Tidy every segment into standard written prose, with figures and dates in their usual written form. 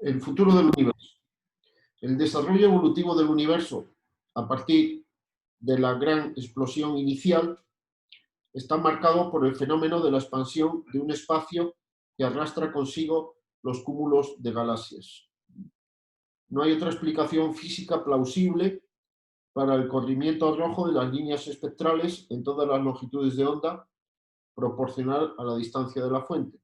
El futuro del universo. El desarrollo evolutivo del universo a partir de la gran explosión inicial está marcado por el fenómeno de la expansión de un espacio que arrastra consigo los cúmulos de galaxias. No hay otra explicación física plausible para el corrimiento rojo de las líneas espectrales en todas las longitudes de onda proporcional a la distancia de la fuente.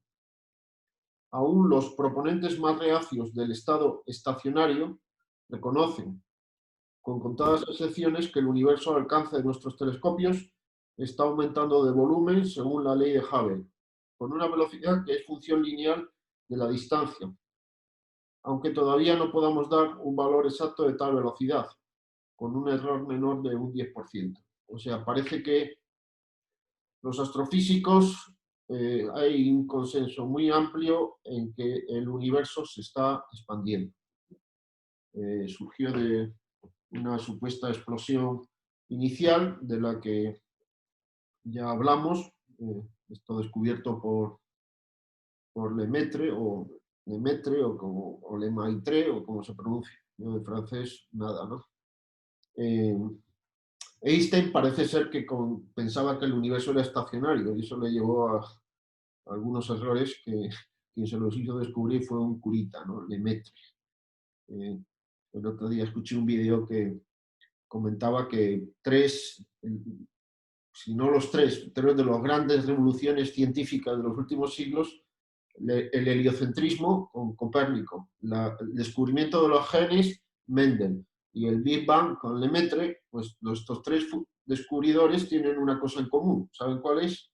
Aún los proponentes más reacios del estado estacionario reconocen, con contadas excepciones, que el universo al alcance de nuestros telescopios está aumentando de volumen según la ley de Hubble, con una velocidad que es función lineal de la distancia, aunque todavía no podamos dar un valor exacto de tal velocidad, con un error menor de un 10%. O sea, parece que los astrofísicos hay un consenso muy amplio en que el universo se está expandiendo. Surgió de una supuesta explosión inicial de la que ya hablamos, esto descubierto por Lemaitre o Lemaitre o como se pronuncia. Yo de francés nada, ¿no? Einstein parece ser que pensaba que el universo era estacionario y eso le llevó a algunos errores que quien se los hizo descubrir fue un curita, ¿no? Lemaitre. El otro día escuché un vídeo que comentaba que si no los tres de las grandes revoluciones científicas de los últimos siglos, el heliocentrismo con Copérnico, el descubrimiento de los genes, Mendel, y el Big Bang con Lemaitre, pues estos tres descubridores tienen una cosa en común. ¿Saben cuál es?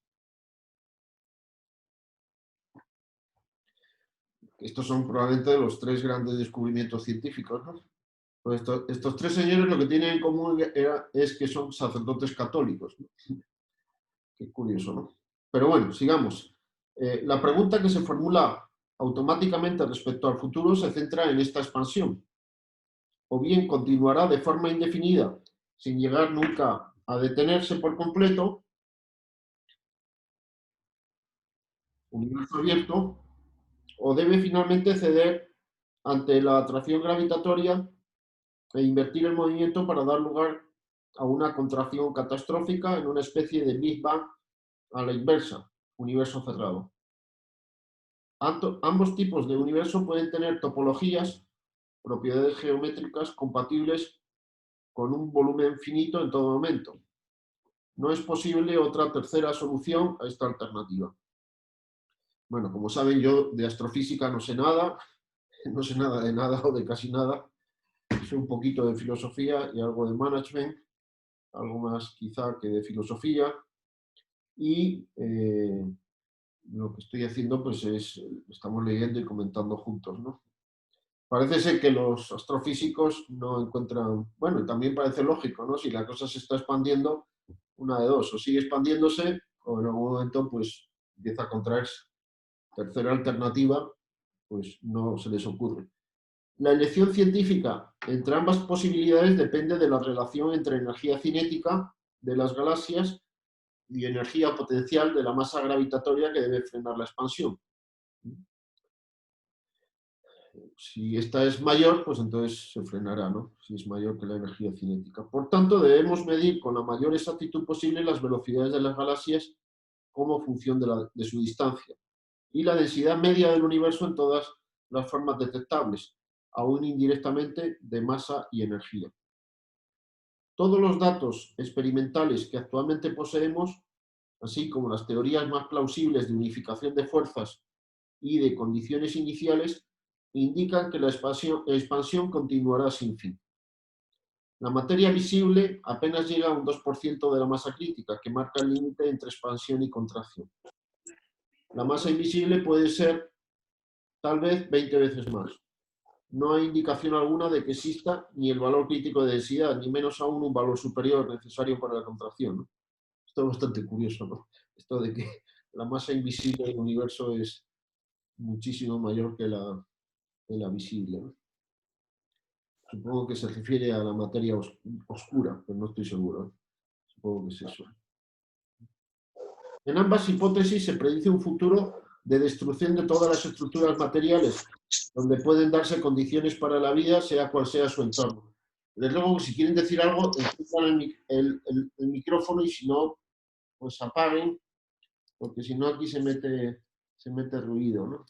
Estos son probablemente los tres grandes descubrimientos científicos, ¿no? Pues estos tres señores lo que tienen en común es que son sacerdotes católicos, ¿no? Qué curioso, ¿no? Pero bueno, sigamos. La pregunta que se formula automáticamente respecto al futuro se centra en esta expansión. O bien continuará de forma indefinida, sin llegar nunca a detenerse por completo, universo abierto, o debe finalmente ceder ante la atracción gravitatoria e invertir el movimiento para dar lugar a una contracción catastrófica en una especie de Big Bang a la inversa, universo cerrado. Ambos tipos de universo pueden tener topologías, propiedades geométricas compatibles con un volumen finito en todo momento. No es posible otra tercera solución a esta alternativa. Bueno, como saben, yo de astrofísica no sé nada de nada o de casi nada. Sé un poquito de filosofía y algo de management, algo más quizá que de filosofía. Y lo que estoy haciendo pues estamos leyendo y comentando juntos, ¿no? Parece ser que los astrofísicos no encuentran, bueno, y también parece lógico, ¿no? Si la cosa se está expandiendo, una de dos, o sigue expandiéndose o en algún momento pues empieza a contraerse. Tercera alternativa, pues no se les ocurre. La elección científica entre ambas posibilidades depende de la relación entre energía cinética de las galaxias y energía potencial de la masa gravitatoria que debe frenar la expansión. Si esta es mayor, pues entonces se frenará, ¿no? Si es mayor que la energía cinética. Por tanto, debemos medir con la mayor exactitud posible las velocidades de las galaxias como función de su distancia y la densidad media del universo en todas las formas detectables, aún indirectamente, de masa y energía. Todos los datos experimentales que actualmente poseemos, así como las teorías más plausibles de unificación de fuerzas y de condiciones iniciales, indican que la expansión continuará sin fin. La materia visible apenas llega a un 2% de la masa crítica, que marca el límite entre expansión y contracción. La masa invisible puede ser tal vez 20 veces más. No hay indicación alguna de que exista ni el valor crítico de densidad, ni menos aún un valor superior necesario para la contracción, ¿no? Esto es bastante curioso, ¿no? Esto de que la masa invisible del universo es muchísimo mayor que la visible, ¿no? Supongo que se refiere a la materia oscura, pero no estoy seguro. Supongo que es eso. En ambas hipótesis se predice un futuro de destrucción de todas las estructuras materiales donde pueden darse condiciones para la vida, sea cual sea su entorno. Desde luego, si quieren decir algo, enciendan el micrófono y si no, pues apaguen, porque si no aquí se mete ruido, ¿no?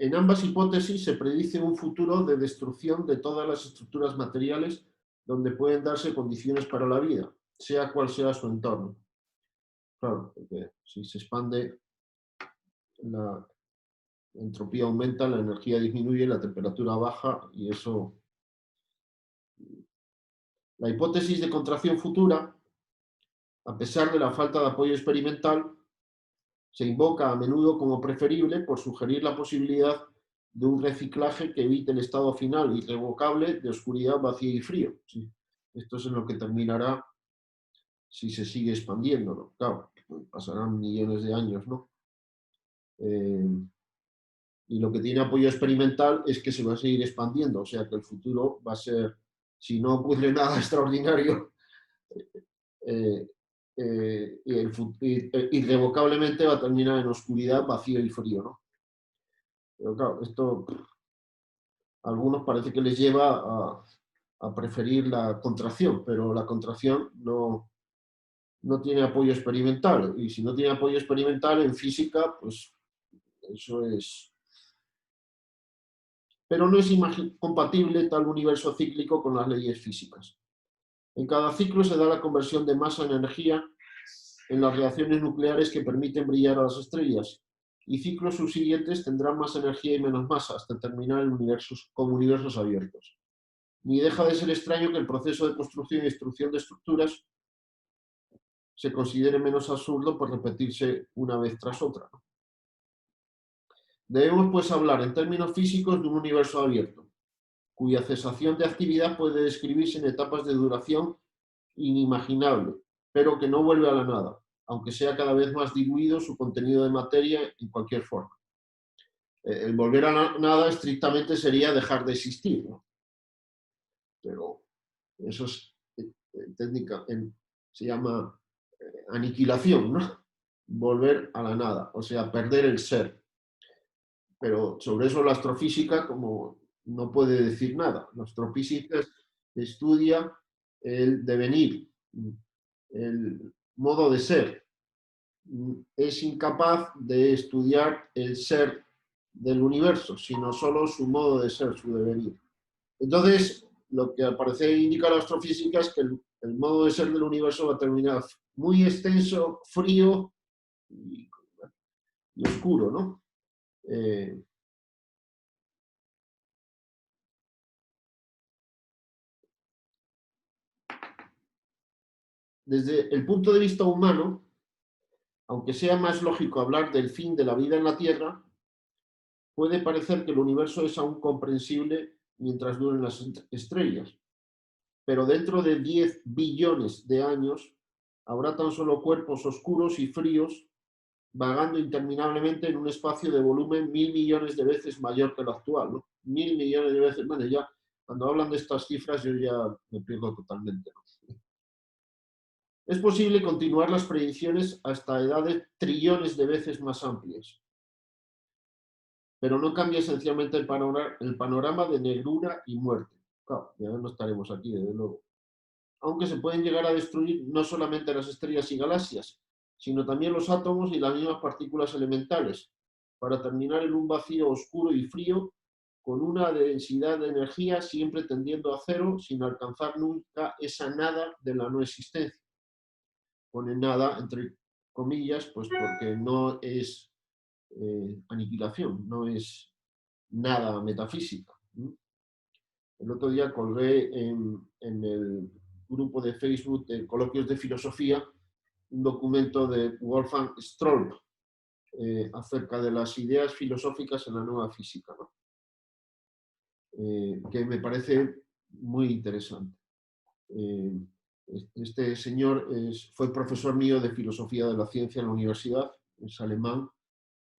En ambas hipótesis se predice un futuro de destrucción de todas las estructuras materiales donde pueden darse condiciones para la vida, sea cual sea su entorno. Claro, porque si se expande, la entropía aumenta, la energía disminuye, la temperatura baja y eso... La hipótesis de contracción futura, a pesar de la falta de apoyo experimental, se invoca a menudo como preferible por sugerir la posibilidad de un reciclaje que evite el estado final irrevocable de oscuridad, vacío y frío. Sí. Esto es en lo que terminará si se sigue expandiendo, ¿no? Claro, pasarán millones de años, ¿no? Y lo que tiene apoyo experimental es que se va a seguir expandiendo, o sea que el futuro va a ser, si no ocurre nada extraordinario, irrevocablemente va a terminar en oscuridad, vacío y frío, ¿no? Pero claro, esto a algunos parece que les lleva a preferir la contracción, pero la contracción no tiene apoyo experimental, y si no tiene apoyo experimental en física, pues eso es... Pero no es compatible tal universo cíclico con las leyes físicas. En cada ciclo se da la conversión de masa en energía en las reacciones nucleares que permiten brillar a las estrellas, y ciclos subsiguientes tendrán más energía y menos masa hasta terminar con universos abiertos. Ni deja de ser extraño que el proceso de construcción y destrucción de estructuras se considere menos absurdo por repetirse una vez tras otra. Debemos, pues, hablar en términos físicos de un universo abierto, cuya cesación de actividad puede describirse en etapas de duración inimaginable, pero que no vuelve a la nada, aunque sea cada vez más diluido su contenido de materia en cualquier forma. El volver a nada estrictamente sería dejar de existir, ¿no? Pero eso es técnica, se llama aniquilación, ¿no? Volver a la nada, o sea, perder el ser. Pero sobre eso la astrofísica como no puede decir nada. La astrofísica estudia el devenir, el modo de ser. Es incapaz de estudiar el ser del universo, sino solo su modo de ser, su devenir. Entonces, lo que al parecer indica la astrofísica es que el modo de ser del universo va a terminar muy extenso, frío y oscuro, ¿no? Desde el punto de vista humano, aunque sea más lógico hablar del fin de la vida en la Tierra, puede parecer que el universo es aún comprensible mientras duren las estrellas. Pero dentro de 10 billones de años habrá tan solo cuerpos oscuros y fríos vagando interminablemente en un espacio de volumen 1.000 millones de veces mayor que el actual, ¿no? 1.000 millones de veces, bueno, ya cuando hablan de estas cifras yo ya me pierdo totalmente, ¿no? Es posible continuar las predicciones hasta edades trillones de veces más amplias, pero no cambia esencialmente el panorama de negrura y muerte. Claro, ya no estaremos aquí, desde luego. Aunque se pueden llegar a destruir no solamente las estrellas y galaxias, sino también los átomos y las mismas partículas elementales, para terminar en un vacío oscuro y frío, con una densidad de energía siempre tendiendo a cero, sin alcanzar nunca esa nada de la no existencia. Pone nada entre comillas, pues porque no es aniquilación, no es nada metafísica. El otro día colgué en el grupo de Facebook de Coloquios de Filosofía un documento de Wolfgang Stroll acerca de las ideas filosóficas en la nueva física, ¿no? Que me parece muy interesante. Este señor fue profesor mío de filosofía de la ciencia en la universidad, es alemán,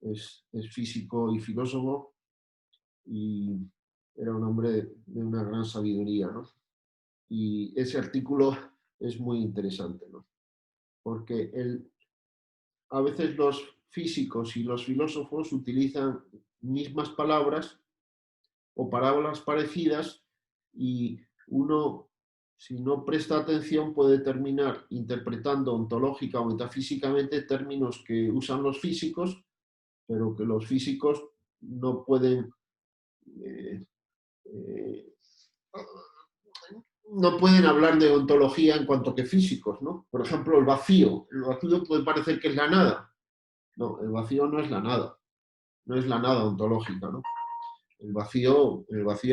es físico y filósofo, y era un hombre de una gran sabiduría, ¿no? Y ese artículo es muy interesante, ¿no? Porque a veces los físicos y los filósofos utilizan mismas palabras o palabras parecidas y uno, si no presta atención, puede terminar interpretando ontológica o metafísicamente términos que usan los físicos, pero que los físicos no pueden eh, eh, no pueden hablar de ontología en cuanto que físicos, ¿no? Por ejemplo, el vacío. El vacío puede parecer que es la nada. No, el vacío no es la nada. No es la nada ontológica, ¿no? En el vacío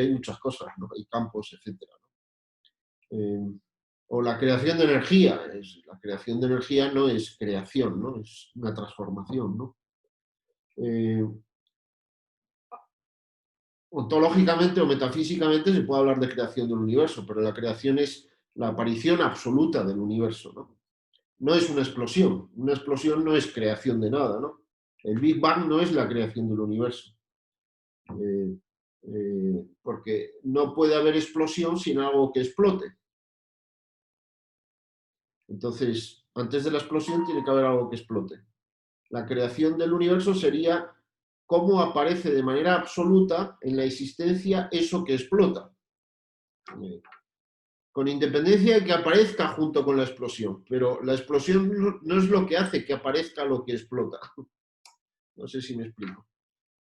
hay muchas cosas, ¿no? Hay campos, etcétera, ¿no? O la creación de energía. La creación de energía no es creación, ¿no? Es una transformación, ¿no? Eh, Ontológicamente o metafísicamente se puede hablar de creación del universo, pero la creación es la aparición absoluta del universo, ¿no? No es una explosión. Una explosión no es creación de nada, ¿no? El Big Bang no es la creación del universo. Porque no puede haber explosión sin algo que explote. Entonces, antes de la explosión tiene que haber algo que explote. La creación del universo sería cómo aparece de manera absoluta en la existencia eso que explota. Con independencia de que aparezca junto con la explosión. Pero la explosión no es lo que hace que aparezca lo que explota. No sé si me explico.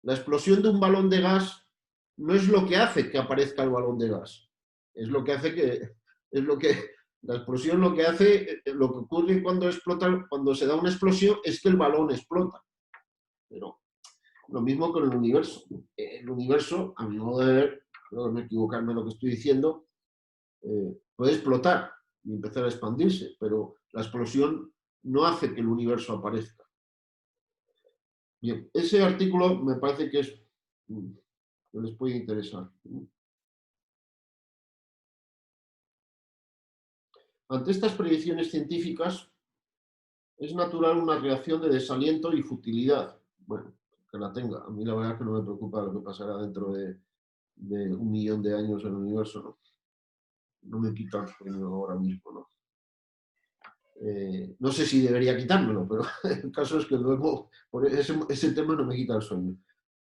La explosión de un balón de gas no es lo que hace que aparezca el balón de gas. Es lo que hace que. Es lo que. La explosión lo que hace, lo que ocurre cuando explota, cuando se da una explosión, es que el balón explota. Pero lo mismo con el universo. El universo, a mi modo de ver, no me equivocarme en lo que estoy diciendo, puede explotar y empezar a expandirse, pero la explosión no hace que el universo aparezca. Bien, ese artículo me parece que les puede interesar. Ante estas predicciones científicas, es natural una reacción de desaliento y futilidad. Bueno, que la tenga. A mí la verdad es que no me preocupa lo que pasará dentro de 1 millón de años en el universo, ¿no? No me quita el sueño ahora mismo, ¿no? No sé si debería quitármelo, pero el caso es que luego, por ese tema no me quita el sueño.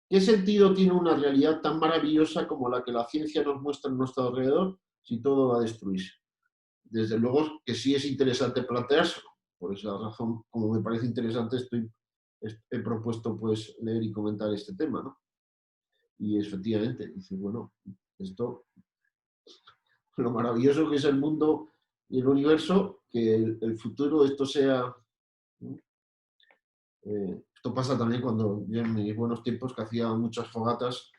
¿Qué sentido tiene una realidad tan maravillosa como la que la ciencia nos muestra en nuestro alrededor si todo va a destruirse? Desde luego que sí es interesante planteárselo. Por esa razón, como me parece interesante, he propuesto pues leer y comentar este tema, ¿no? Y efectivamente, dice, bueno, esto, lo maravilloso que es el mundo y el universo, que el futuro esto sea... esto pasa también cuando yo en mis buenos tiempos que hacía muchas fogatas.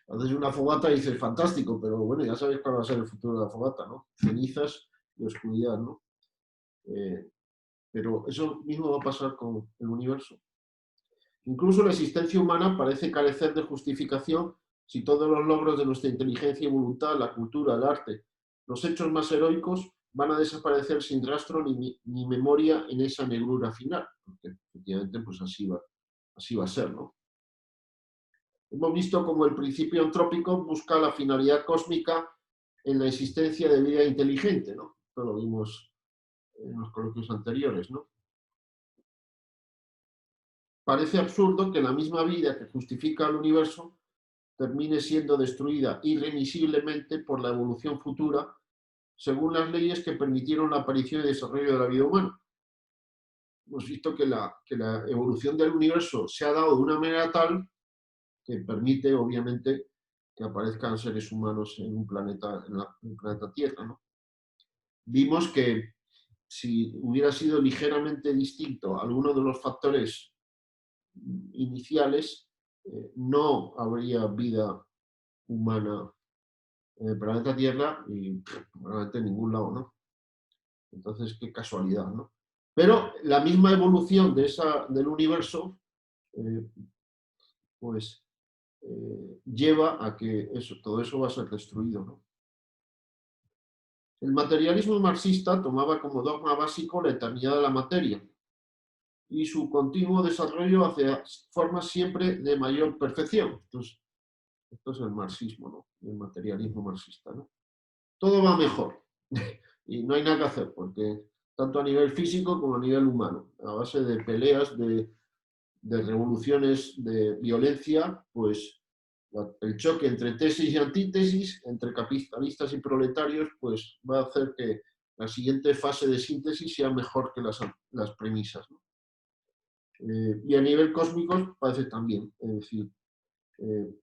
Haces una fogata y dices, fantástico, pero bueno, ya sabes cuál va a ser el futuro de la fogata, ¿no? Cenizas y oscuridad, ¿no? Pero eso mismo va a pasar con el universo. Incluso la existencia humana parece carecer de justificación si todos los logros de nuestra inteligencia y voluntad, la cultura, el arte, los hechos más heroicos van a desaparecer sin rastro ni memoria en esa negrura final, porque efectivamente pues así va a ser, ¿no? Hemos visto cómo el principio antrópico busca la finalidad cósmica en la existencia de vida inteligente, ¿no? Esto lo vimos en los coloquios anteriores, ¿no? Parece absurdo que la misma vida que justifica el universo termine siendo destruida irremisiblemente por la evolución futura según las leyes que permitieron la aparición y desarrollo de la vida humana. Hemos visto que la evolución del universo se ha dado de una manera tal que permite, obviamente, que aparezcan seres humanos en un planeta, en el planeta Tierra, ¿no? Vimos que si hubiera sido ligeramente distinto alguno de los factores iniciales, no habría vida humana en el planeta Tierra y probablemente en ningún lado, ¿no? Entonces, qué casualidad, ¿no? Pero la misma evolución del universo, eh, pues, lleva a que todo eso va a ser destruido, ¿no? El materialismo marxista tomaba como dogma básico la eternidad de la materia y su continuo desarrollo hacia formas siempre de mayor perfección. Esto es el marxismo, ¿no? El materialismo marxista, ¿no? Todo va mejor. Y no hay nada que hacer, porque tanto a nivel físico como a nivel humano, a base de peleas, de revoluciones, de violencia, pues el choque entre tesis y antítesis, entre capitalistas y proletarios, pues va a hacer que la siguiente fase de síntesis sea mejor que las premisas, ¿no? Y a nivel cósmico parece también, es decir,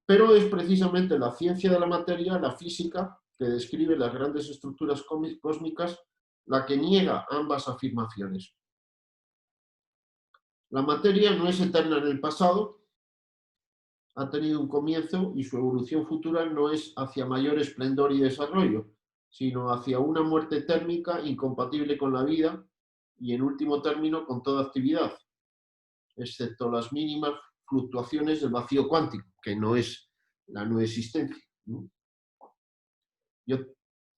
pero es precisamente la ciencia de la materia, la física, que describe las grandes estructuras cósmicas, la que niega ambas afirmaciones. La materia no es eterna en el pasado, ha tenido un comienzo y su evolución futura no es hacia mayor esplendor y desarrollo, sino hacia una muerte térmica incompatible con la vida y, en último término, con toda actividad, excepto las mínimas fluctuaciones del vacío cuántico, que no es la no existencia. Yo,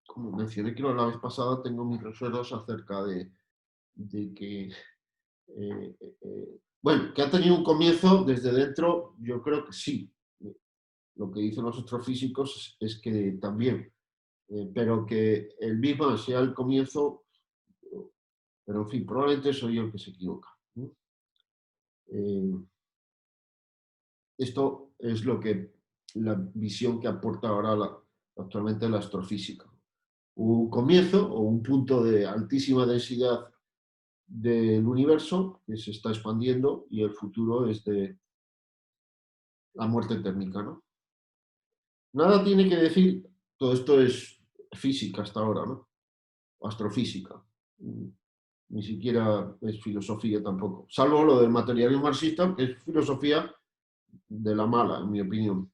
como mencioné creo la vez pasada, tengo mis reservas acerca de que, bueno, que ha tenido un comienzo desde dentro, yo creo que sí. Lo que dicen los astrofísicos es que también, pero que el Big Bang sea el comienzo, pero en fin, probablemente soy yo el que se equivoca, ¿no? Esto es lo que la visión que aporta ahora actualmente la astrofísica. Un comienzo o un punto de altísima densidad del universo que se está expandiendo y el futuro es de la muerte térmica, ¿no? Nada tiene que decir, todo esto es física hasta ahora, ¿no? O astrofísica. Ni siquiera es filosofía tampoco. Salvo lo del materialismo marxista, que es filosofía de la mala, en mi opinión.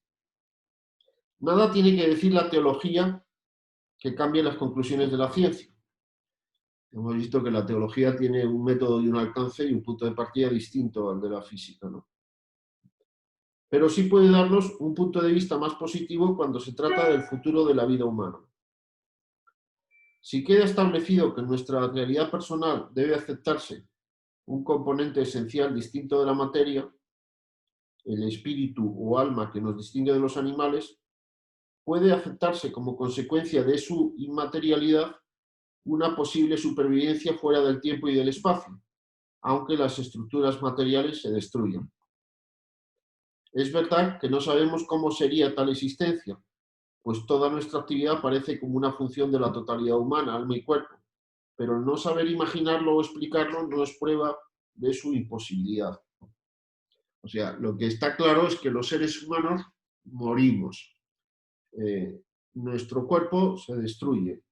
Nada tiene que decir la teología que cambie las conclusiones de la ciencia. Hemos visto que la teología tiene un método y un alcance y un punto de partida distinto al de la física, ¿no? Pero sí puede darnos un punto de vista más positivo cuando se trata del futuro de la vida humana. Si queda establecido que en nuestra realidad personal debe aceptarse un componente esencial distinto de la materia, el espíritu o alma que nos distingue de los animales, puede aceptarse como consecuencia de su inmaterialidad una posible supervivencia fuera del tiempo y del espacio, aunque las estructuras materiales se destruyan. Es verdad que no sabemos cómo sería tal existencia, pues toda nuestra actividad parece como una función de la totalidad humana, alma y cuerpo, pero no saber imaginarlo o explicarlo no es prueba de su imposibilidad. O sea, lo que está claro es que los seres humanos morimos. Nuestro cuerpo se destruye.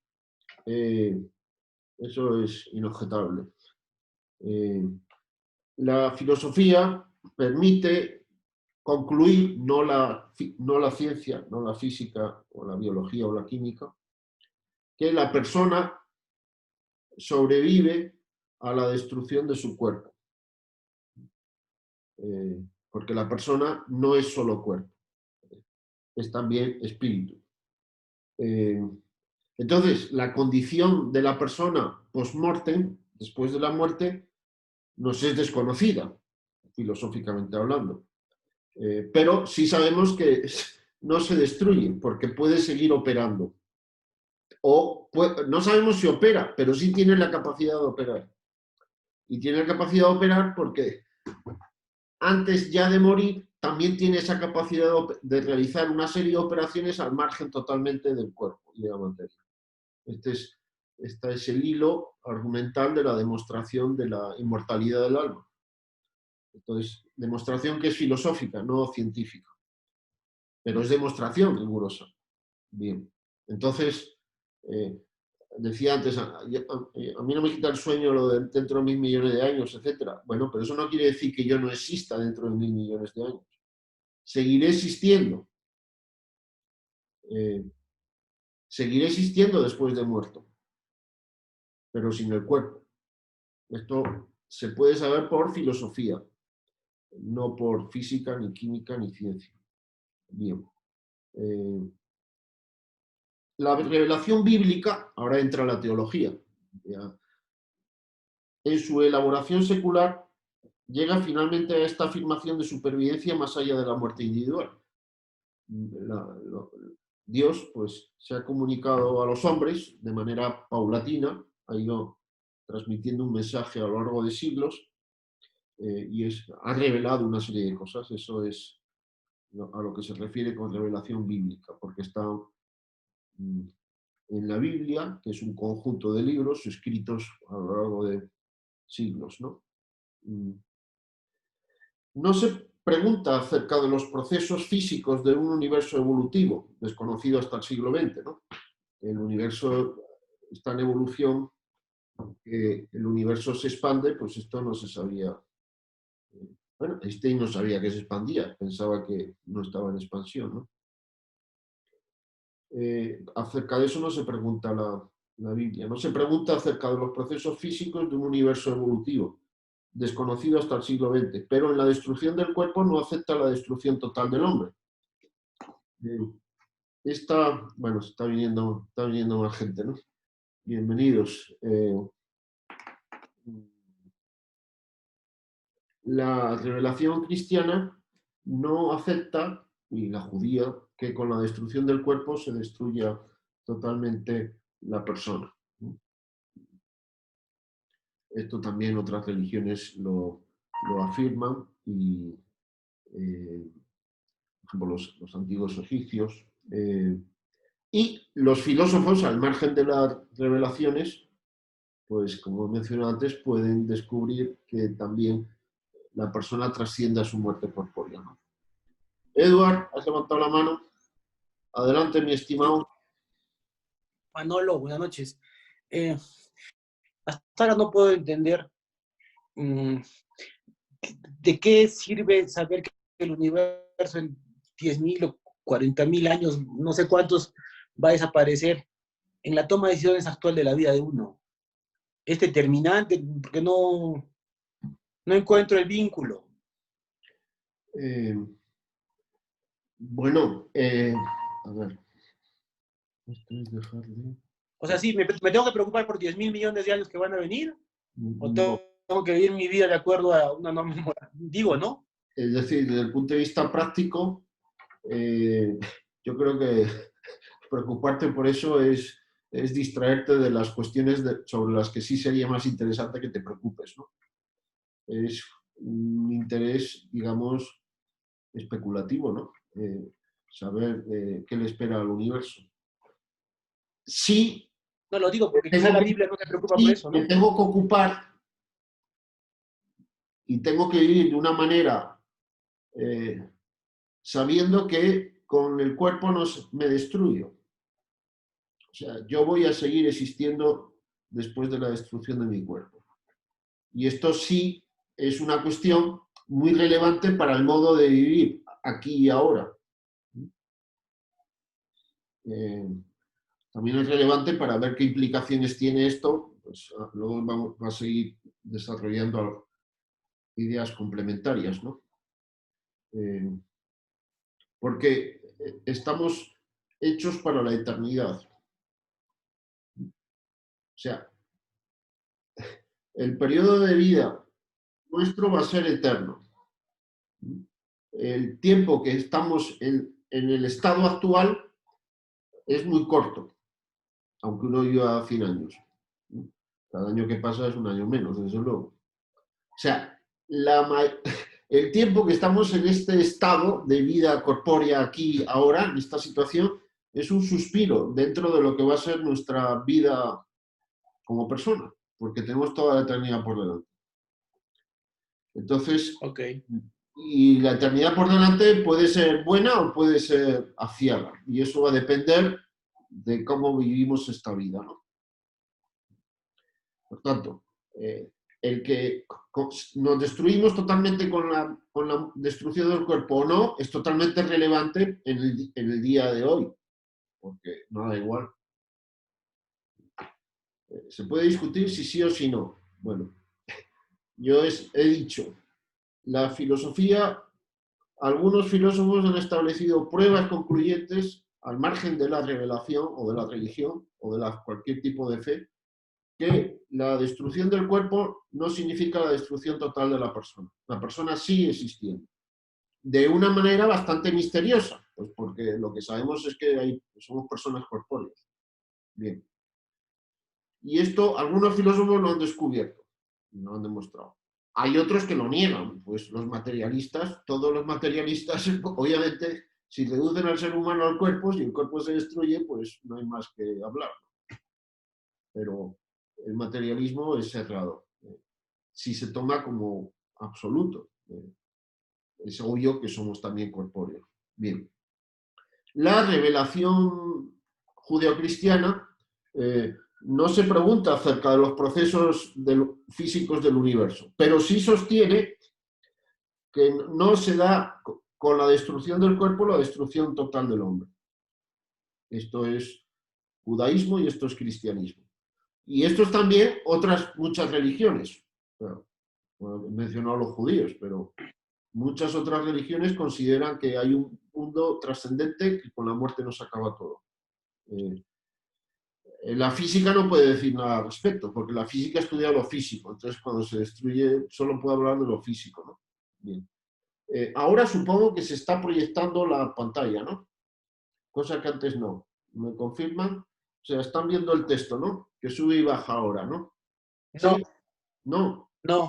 Eso es inobjetable. La filosofía permite concluir, no la ciencia, no la física o la biología o la química, que la persona sobrevive a la destrucción de su cuerpo. Porque la persona no es solo cuerpo, es también espíritu. Entonces, la condición de la persona post-mortem, después de la muerte, nos es desconocida, filosóficamente hablando. Pero sí sabemos que no se destruye, porque puede seguir operando. No sabemos si opera, pero sí tiene la capacidad de operar. Y tiene la capacidad de operar porque antes ya de morir también tiene esa capacidad de realizar una serie de operaciones al margen totalmente del cuerpo y de la materia. Este es el hilo argumental de la demostración de la inmortalidad del alma. Entonces, demostración que es filosófica, no científica. Pero es demostración rigurosa. Bien. Entonces, decía antes, a mí no me quita el sueño lo de dentro de 1.000 millones de años, etc. Bueno, pero eso no quiere decir que yo no exista dentro de 1.000 millones de años. Seguiré existiendo. Seguiré existiendo después de muerto, pero sin el cuerpo. Esto se puede saber por filosofía, no por física, ni química, ni ciencia. Bien. La revelación bíblica, ahora entra la teología, ya, en su elaboración secular llega finalmente a esta afirmación de supervivencia más allá de la muerte individual. Dios pues, se ha comunicado a los hombres de manera paulatina, ha ido transmitiendo un mensaje a lo largo de siglos ha revelado una serie de cosas. Eso es a lo que se refiere con revelación bíblica, porque está en la Biblia, que es un conjunto de libros escritos a lo largo de siglos, ¿no? No se pregunta acerca de los procesos físicos de un universo evolutivo, desconocido hasta el siglo XX, ¿no? El universo está en evolución, que el universo se expande, pues esto no se sabía. Bueno, Einstein no sabía que se expandía, pensaba que no estaba en expansión, ¿no? Acerca de eso no se pregunta la Biblia, no se pregunta acerca de los procesos físicos de un universo evolutivo, desconocido hasta el siglo XX, pero en la destrucción del cuerpo no acepta la destrucción total del hombre. Bueno, está viniendo más gente, ¿no? Bienvenidos. La revelación cristiana no acepta, y la judía, que con la destrucción del cuerpo se destruya totalmente la persona. Esto también otras religiones lo afirman, y por ejemplo los antiguos egipcios. Y los filósofos, al margen de las revelaciones, pues como he mencionado antes, pueden descubrir que también la persona trasciende a su muerte corpórea, ¿no? Edward, has levantado la mano. Adelante, mi estimado. Manolo, buenas noches. Hasta ahora no puedo entender de qué sirve saber que el universo en 10.000 o 40.000 años, no sé cuántos, va a desaparecer en la toma de decisiones actual de la vida de uno. Es determinante porque no encuentro el vínculo. Bueno, a ver. O sea, sí, me tengo que preocupar por 10.000 millones de años que van a venir, o No. tengo que vivir mi vida de acuerdo a una norma moral. Digo, ¿no? Es decir, desde el punto de vista práctico, yo creo que preocuparte por eso es distraerte de las cuestiones sobre las que sí sería más interesante que te preocupes, ¿no? Es un interés, digamos, especulativo, ¿no? Saber qué le espera al universo. Sí, No lo digo porque quizá la Biblia no se preocupa por eso, ¿no? me tengo que ocupar y tengo que vivir de una manera sabiendo que con el cuerpo no me destruyo. O sea, yo voy a seguir existiendo después de la destrucción de mi cuerpo. Y esto sí es una cuestión muy relevante para el modo de vivir aquí y ahora. También es relevante para ver qué implicaciones tiene esto. Pues, luego vamos a seguir desarrollando ideas complementarias, ¿no? Porque estamos hechos para la eternidad. O sea, el periodo de vida nuestro va a ser eterno. El tiempo que estamos en el estado actual es muy corto, aunque uno viva 100 años. Cada año que pasa es un año menos, desde luego. O sea, el tiempo que estamos en este estado de vida corpórea aquí, ahora, en esta situación, es un suspiro dentro de lo que va a ser nuestra vida como persona, porque tenemos toda la eternidad por delante. Entonces, y la eternidad por delante puede ser buena o puede ser aciaga, y eso va a depender de cómo vivimos esta vida, ¿no? Por tanto, el que nos destruimos totalmente con la destrucción del cuerpo o no es totalmente relevante en el día de hoy, porque no da igual. Se puede discutir si sí o si no. Bueno, yo he dicho, la filosofía, algunos filósofos han establecido pruebas concluyentes al margen de la revelación o de la religión o de cualquier tipo de fe, que la destrucción del cuerpo no significa la destrucción total de la persona. La persona sigue existiendo. De una manera bastante misteriosa, Pues porque lo que sabemos es que somos personas corpóreas. Bien. Y esto algunos filósofos lo han descubierto, lo han demostrado. Hay otros que lo niegan, pues los materialistas, todos los materialistas, obviamente, si reducen al ser humano al cuerpo, si el cuerpo se destruye, pues no hay más que hablar. Pero el materialismo es cerrado. Si se toma como absoluto, es obvio que somos también corpóreos. Bien. La revelación judeocristiana no se pregunta acerca de los procesos físicos del universo, pero sí sostiene que no se da con la destrucción del cuerpo la destrucción total del hombre. Esto es judaísmo y esto es cristianismo. Y esto es también otras muchas religiones. Bueno, he mencionado a los judíos, pero muchas otras religiones consideran que hay un mundo trascendente que con la muerte no se acaba todo. La física no puede decir nada al respecto, porque la física estudia lo físico, entonces cuando se destruye solo puede hablar de lo físico, ¿no? Bien. Ahora supongo que se está proyectando la pantalla, ¿no? Cosa que antes no. ¿Me confirman? O sea, están viendo el texto, ¿no? Que sube y baja ahora, ¿no? No, ¿Sí? No. no.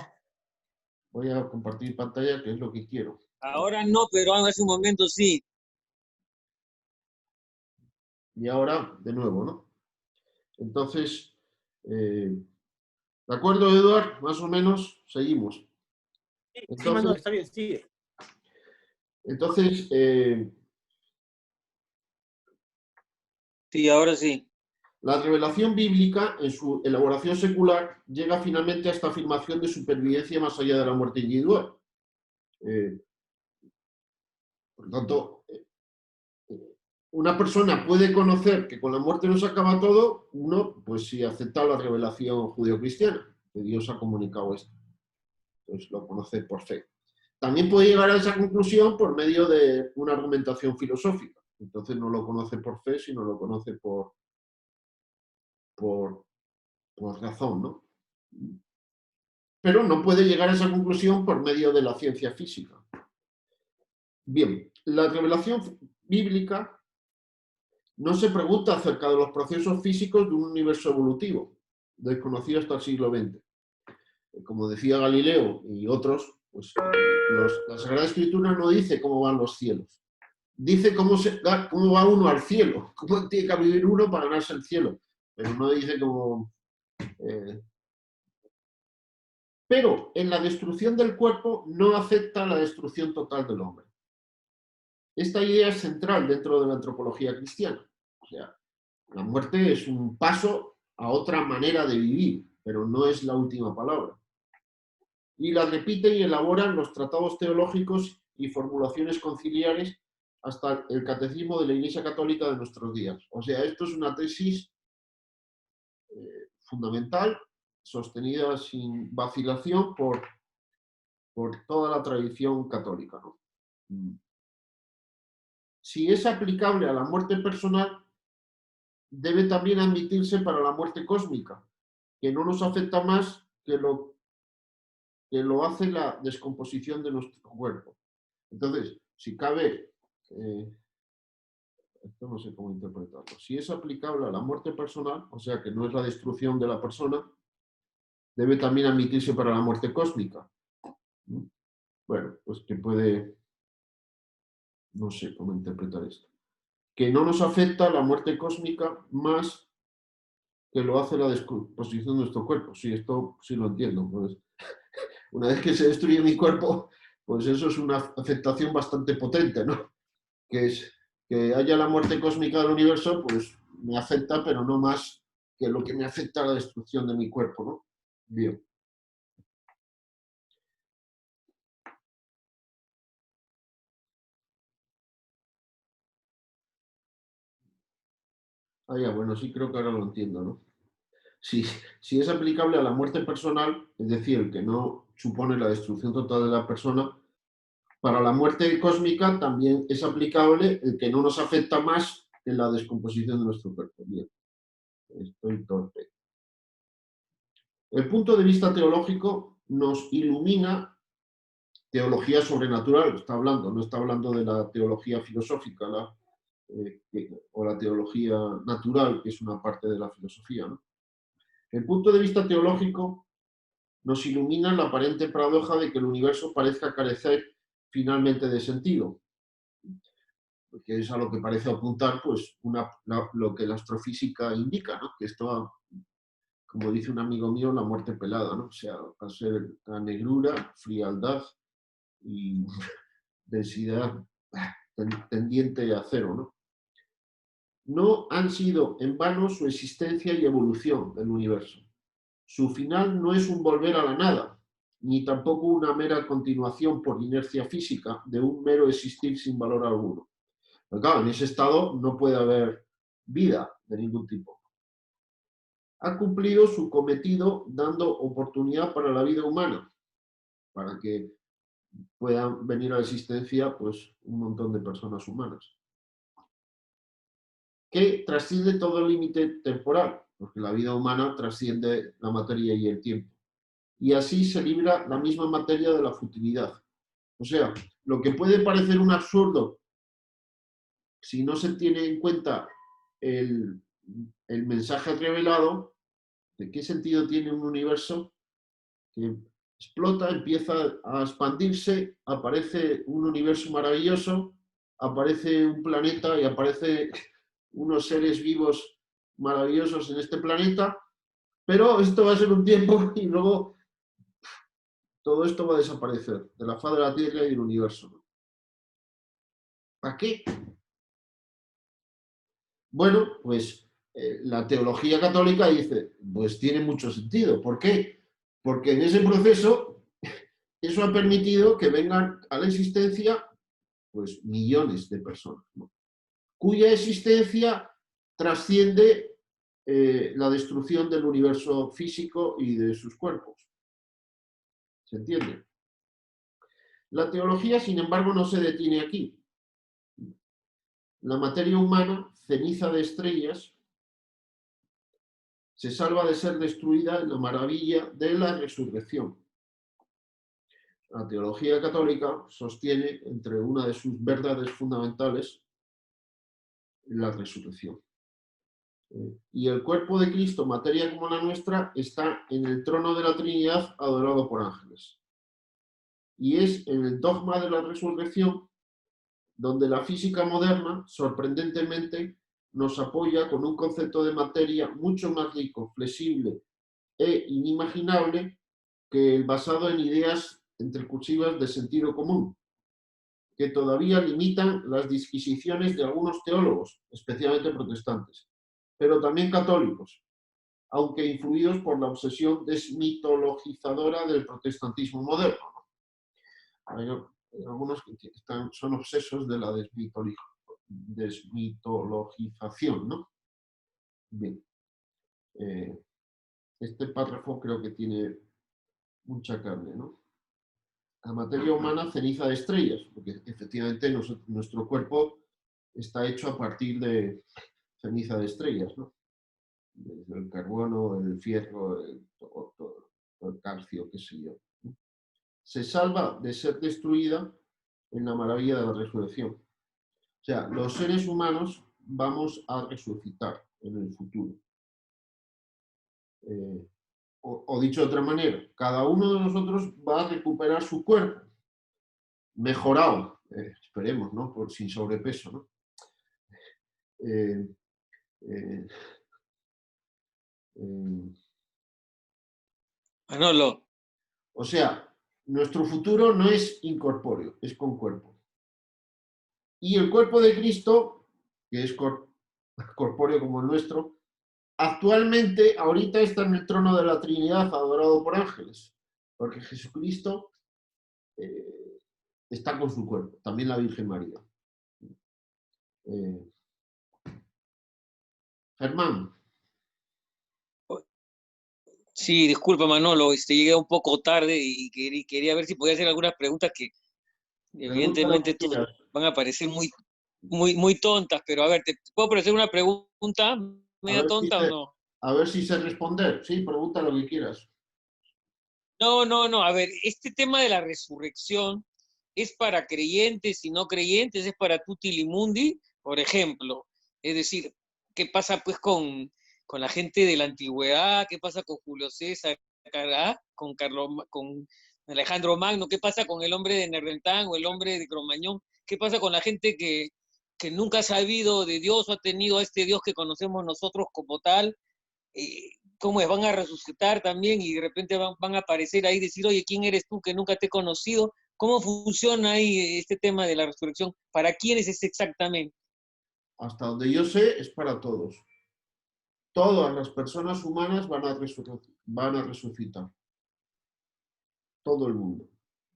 Voy a compartir pantalla, que es lo que quiero. Ahora no, pero hace un momento sí. Y ahora, de nuevo, ¿no? Entonces, ¿de acuerdo, Eduard? Más o menos, seguimos. Sí, Manuel, está bien, sigue. Entonces, Sí, ahora sí. la revelación bíblica, en su elaboración secular, llega finalmente a esta afirmación de supervivencia más allá de la muerte individual. Por lo tanto, una persona puede conocer que con la muerte no se acaba todo, uno, pues si acepta la revelación judeocristiana, que Dios ha comunicado esto. Entonces lo conoce por fe. También puede llegar a esa conclusión por medio de una argumentación filosófica. Entonces no lo conoce por fe, sino lo conoce por razón, ¿no? Pero no puede llegar a esa conclusión por medio de la ciencia física. Bien, la revelación bíblica no se pregunta acerca de los procesos físicos de un universo evolutivo, desconocido hasta el siglo XX. Como decía Galileo y otros, pues la Sagrada Escritura no dice cómo van los cielos, dice cómo va uno al cielo, cómo tiene que vivir uno para ganarse el cielo, pero no dice cómo... Pero en la destrucción del cuerpo no afecta la destrucción total del hombre. Esta idea es central dentro de la antropología cristiana. O sea, la muerte es un paso a otra manera de vivir, pero no es la última palabra. Y la repiten y elaboran los tratados teológicos y formulaciones conciliares hasta el catecismo de la Iglesia Católica de nuestros días. O sea, esto es una tesis fundamental, sostenida sin vacilación por toda la tradición católica, ¿no? Si es aplicable a la muerte personal, debe también admitirse para la muerte cósmica, que no nos afecta más que lo hace la descomposición de nuestro cuerpo. Entonces, si cabe, esto no sé cómo interpretarlo, si es aplicable a la muerte personal, o sea que no es la destrucción de la persona, debe también admitirse para la muerte cósmica. Bueno, pues que puede, no sé cómo interpretar esto. Que no nos afecta la muerte cósmica más que lo hace la descomposición de nuestro cuerpo. Sí, esto sí lo entiendo. Pues, una vez que se destruye mi cuerpo, pues eso es una afectación bastante potente, ¿no? Que es que haya la muerte cósmica del universo, pues me afecta, pero no más que lo que me afecta a la destrucción de mi cuerpo, ¿no? Bien. Ah, ya, bueno, sí creo que ahora lo entiendo, ¿no? Si es aplicable a la muerte personal, es decir, el que no supone la destrucción total de la persona, para la muerte cósmica también es aplicable el que no nos afecta más que la descomposición de nuestro cuerpo. Bien, estoy torpe. El punto de vista teológico nos ilumina teología sobrenatural está hablando, no está hablando de la teología filosófica o la teología natural, que es una parte de la filosofía, ¿no? El punto de vista teológico nos ilumina la aparente paradoja de que el universo parezca carecer finalmente de sentido, que es a lo que parece apuntar pues, lo que la astrofísica indica, ¿no? Que esto, como dice un amigo mío, la muerte pelada, ¿no? O sea, va a ser la negrura, frialdad y densidad tendiente a cero, ¿no? No han sido en vano su existencia y evolución del universo. Su final no es un volver a la nada, ni tampoco una mera continuación por inercia física de un mero existir sin valor alguno. Pero claro, en ese estado no puede haber vida de ningún tipo. Ha cumplido su cometido dando oportunidad para la vida humana, para que puedan venir a la existencia pues, un montón de personas humanas, que trasciende todo el límite temporal, porque la vida humana trasciende la materia y el tiempo. Y así se libra la misma materia de la futilidad. O sea, lo que puede parecer un absurdo si no se tiene en cuenta el mensaje revelado, ¿de qué sentido tiene un universo que explota, empieza a expandirse, aparece un universo maravilloso, aparece un planeta y aparece unos seres vivos maravillosos en este planeta, pero esto va a ser un tiempo y luego todo esto va a desaparecer de la faz de la Tierra y del universo? ¿Para qué? Bueno, pues la teología católica dice, pues tiene mucho sentido. ¿Por qué? Porque en ese proceso eso ha permitido que vengan a la existencia pues millones de personas, ¿no? Cuya existencia trasciende la destrucción del universo físico y de sus cuerpos. ¿Se entiende? La teología, sin embargo, no se detiene aquí. La materia humana, ceniza de estrellas, se salva de ser destruida en la maravilla de la resurrección. La teología católica sostiene entre una de sus verdades fundamentales la resurrección. Y el cuerpo de Cristo, materia como la nuestra, está en el trono de la Trinidad adorado por ángeles. Y es en el dogma de la resurrección donde la física moderna, sorprendentemente, nos apoya con un concepto de materia mucho más rico, flexible e inimaginable que el basado en ideas entrecursivas de sentido común, que todavía limitan las disquisiciones de algunos teólogos, especialmente protestantes, pero también católicos, aunque influidos por la obsesión desmitologizadora del protestantismo moderno. Hay algunos que son obsesos de la desmitologización, ¿no? Bien. Este párrafo creo que tiene mucha carne, ¿no? La materia humana, ceniza de estrellas, porque efectivamente nuestro cuerpo está hecho a partir de ceniza de estrellas, ¿no? El carbono, el fierro, el calcio, qué sé yo. Se salva de ser destruida en la maravilla de la resurrección. O sea, los seres humanos vamos a resucitar en el futuro. O dicho de otra manera, cada uno de nosotros va a recuperar su cuerpo, mejorado, esperemos, ¿no? Sin sobrepeso, ¿no? Manolo. O sea, nuestro futuro no es incorpóreo, es con cuerpo. Y el cuerpo de Cristo, que es corpóreo como el nuestro, actualmente, ahorita está en el trono de la Trinidad, adorado por ángeles, porque Jesucristo está con su cuerpo, también la Virgen María. Germán. Sí, disculpa Manolo, llegué un poco tarde y quería ver si podía hacer algunas preguntas que evidentemente van a parecer muy tontas, pero a ver, ¿te puedo hacer una pregunta media tonta o no? A ver si sé responder. Sí, pregunta lo que quieras. No, a ver, este tema de la resurrección es para creyentes y no creyentes, es para tutti limundi, por ejemplo. Es decir, ¿qué pasa pues con la gente de la antigüedad? ¿Qué pasa con Julio César, con Alejandro Magno? ¿Qué pasa con el hombre de Nerrentán o el hombre de Cromañón? ¿Qué pasa con la gente que nunca ha sabido de Dios o ha tenido a este Dios que conocemos nosotros como tal? ¿Cómo es? Van a resucitar también y de repente van a aparecer ahí y decir, oye, ¿quién eres tú que nunca te he conocido? ¿Cómo funciona ahí este tema de la resurrección? ¿Para quiénes es exactamente? Hasta donde yo sé, es para todos. Todas las personas humanas van a resucitar. Todo el mundo.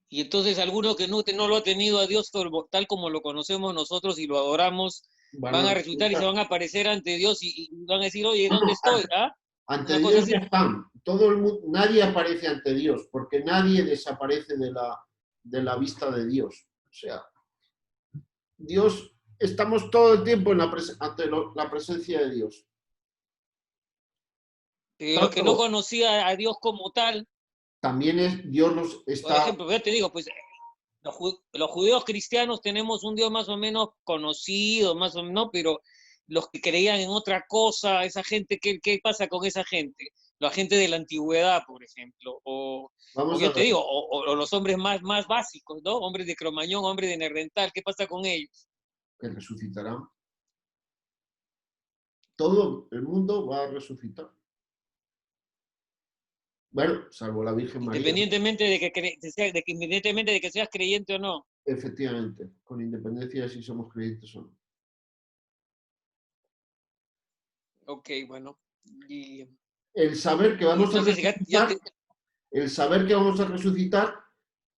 Y entonces alguno que no lo ha tenido a Dios tal como lo conocemos nosotros y lo adoramos, van a resucitar y se van a aparecer ante Dios y van a decir, oye, ¿dónde estoy? ¿Ah? Ante Una cosa Dios así. ya están. Todo el mundo, nadie aparece ante Dios, porque nadie desaparece de la vista de Dios. O sea, Dios, estamos todo el tiempo ante la presencia de Dios. Los que no Tanto, conocían a Dios como tal, también es, Dios nos por está... ejemplo, yo te digo, pues los judíos cristianos tenemos un Dios más o menos conocido, más o menos, pero los que creían en otra cosa, esa gente, ¿qué pasa con esa gente? La gente de la antigüedad, por ejemplo, o Vamos a yo te ver, digo, o los hombres más básicos, ¿no? Hombres de Cromañón, hombres de Nerdental, ¿qué pasa con ellos? que resucitarán. Todo el mundo va a resucitar. Bueno, salvo la Virgen María. Independientemente independientemente de que seas creyente o no. Efectivamente, con independencia de si somos creyentes o no. Ok, bueno. Y El saber que vamos a entonces resucitar, el saber que vamos a resucitar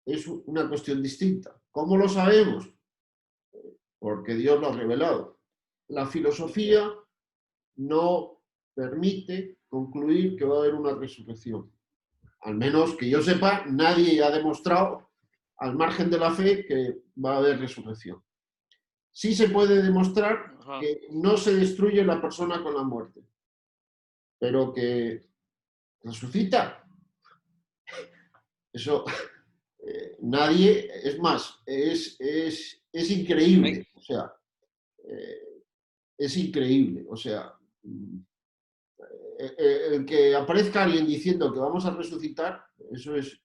es una cuestión distinta. ¿Cómo lo sabemos? Porque Dios lo ha revelado. La filosofía no permite concluir que va a haber una resurrección. Al menos que yo sepa, nadie ha demostrado, al margen de la fe, que va a haber resurrección. Sí se puede demostrar que no se destruye la persona con la muerte, pero que resucita. Eso nadie, es más, es increíble, o sea, es increíble, o sea, el que aparezca alguien diciendo que vamos a resucitar, eso es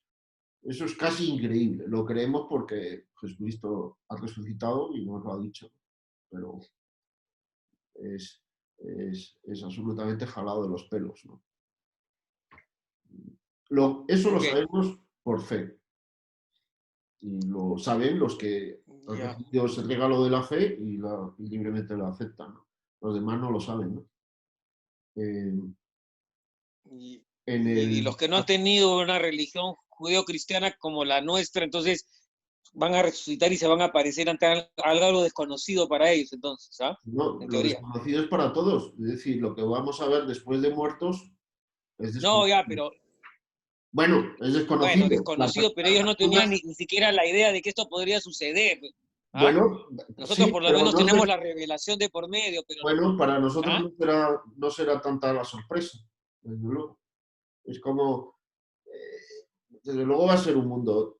casi increíble. Lo creemos porque Jesucristo ha resucitado y nos lo ha dicho, pero es, es absolutamente jalado de los pelos, ¿no? Eso lo sabemos por fe. Y lo saben los que han recibido ese regalo de la fe y libremente lo aceptan, ¿no? Los demás no lo saben, ¿no? Y los que no han tenido una religión judeo-cristiana como la nuestra, entonces van a resucitar y se van a aparecer ante algo desconocido para ellos, entonces, ¿ah? No, En lo teoría. desconocido es para todos. Es decir, lo que vamos a ver después de muertos es No, desconocido. ya, pero Bueno, es bueno, desconocido. desconocido, pero ellos no tenían ni siquiera la idea de que esto podría suceder, ¿ah? Bueno, Nosotros sí, por lo pero menos no tenemos sé. la revelación de por medio, pero Bueno, para nosotros ¿ah? no será tanta la sorpresa, desde luego. Es como, desde luego va a ser un mundo.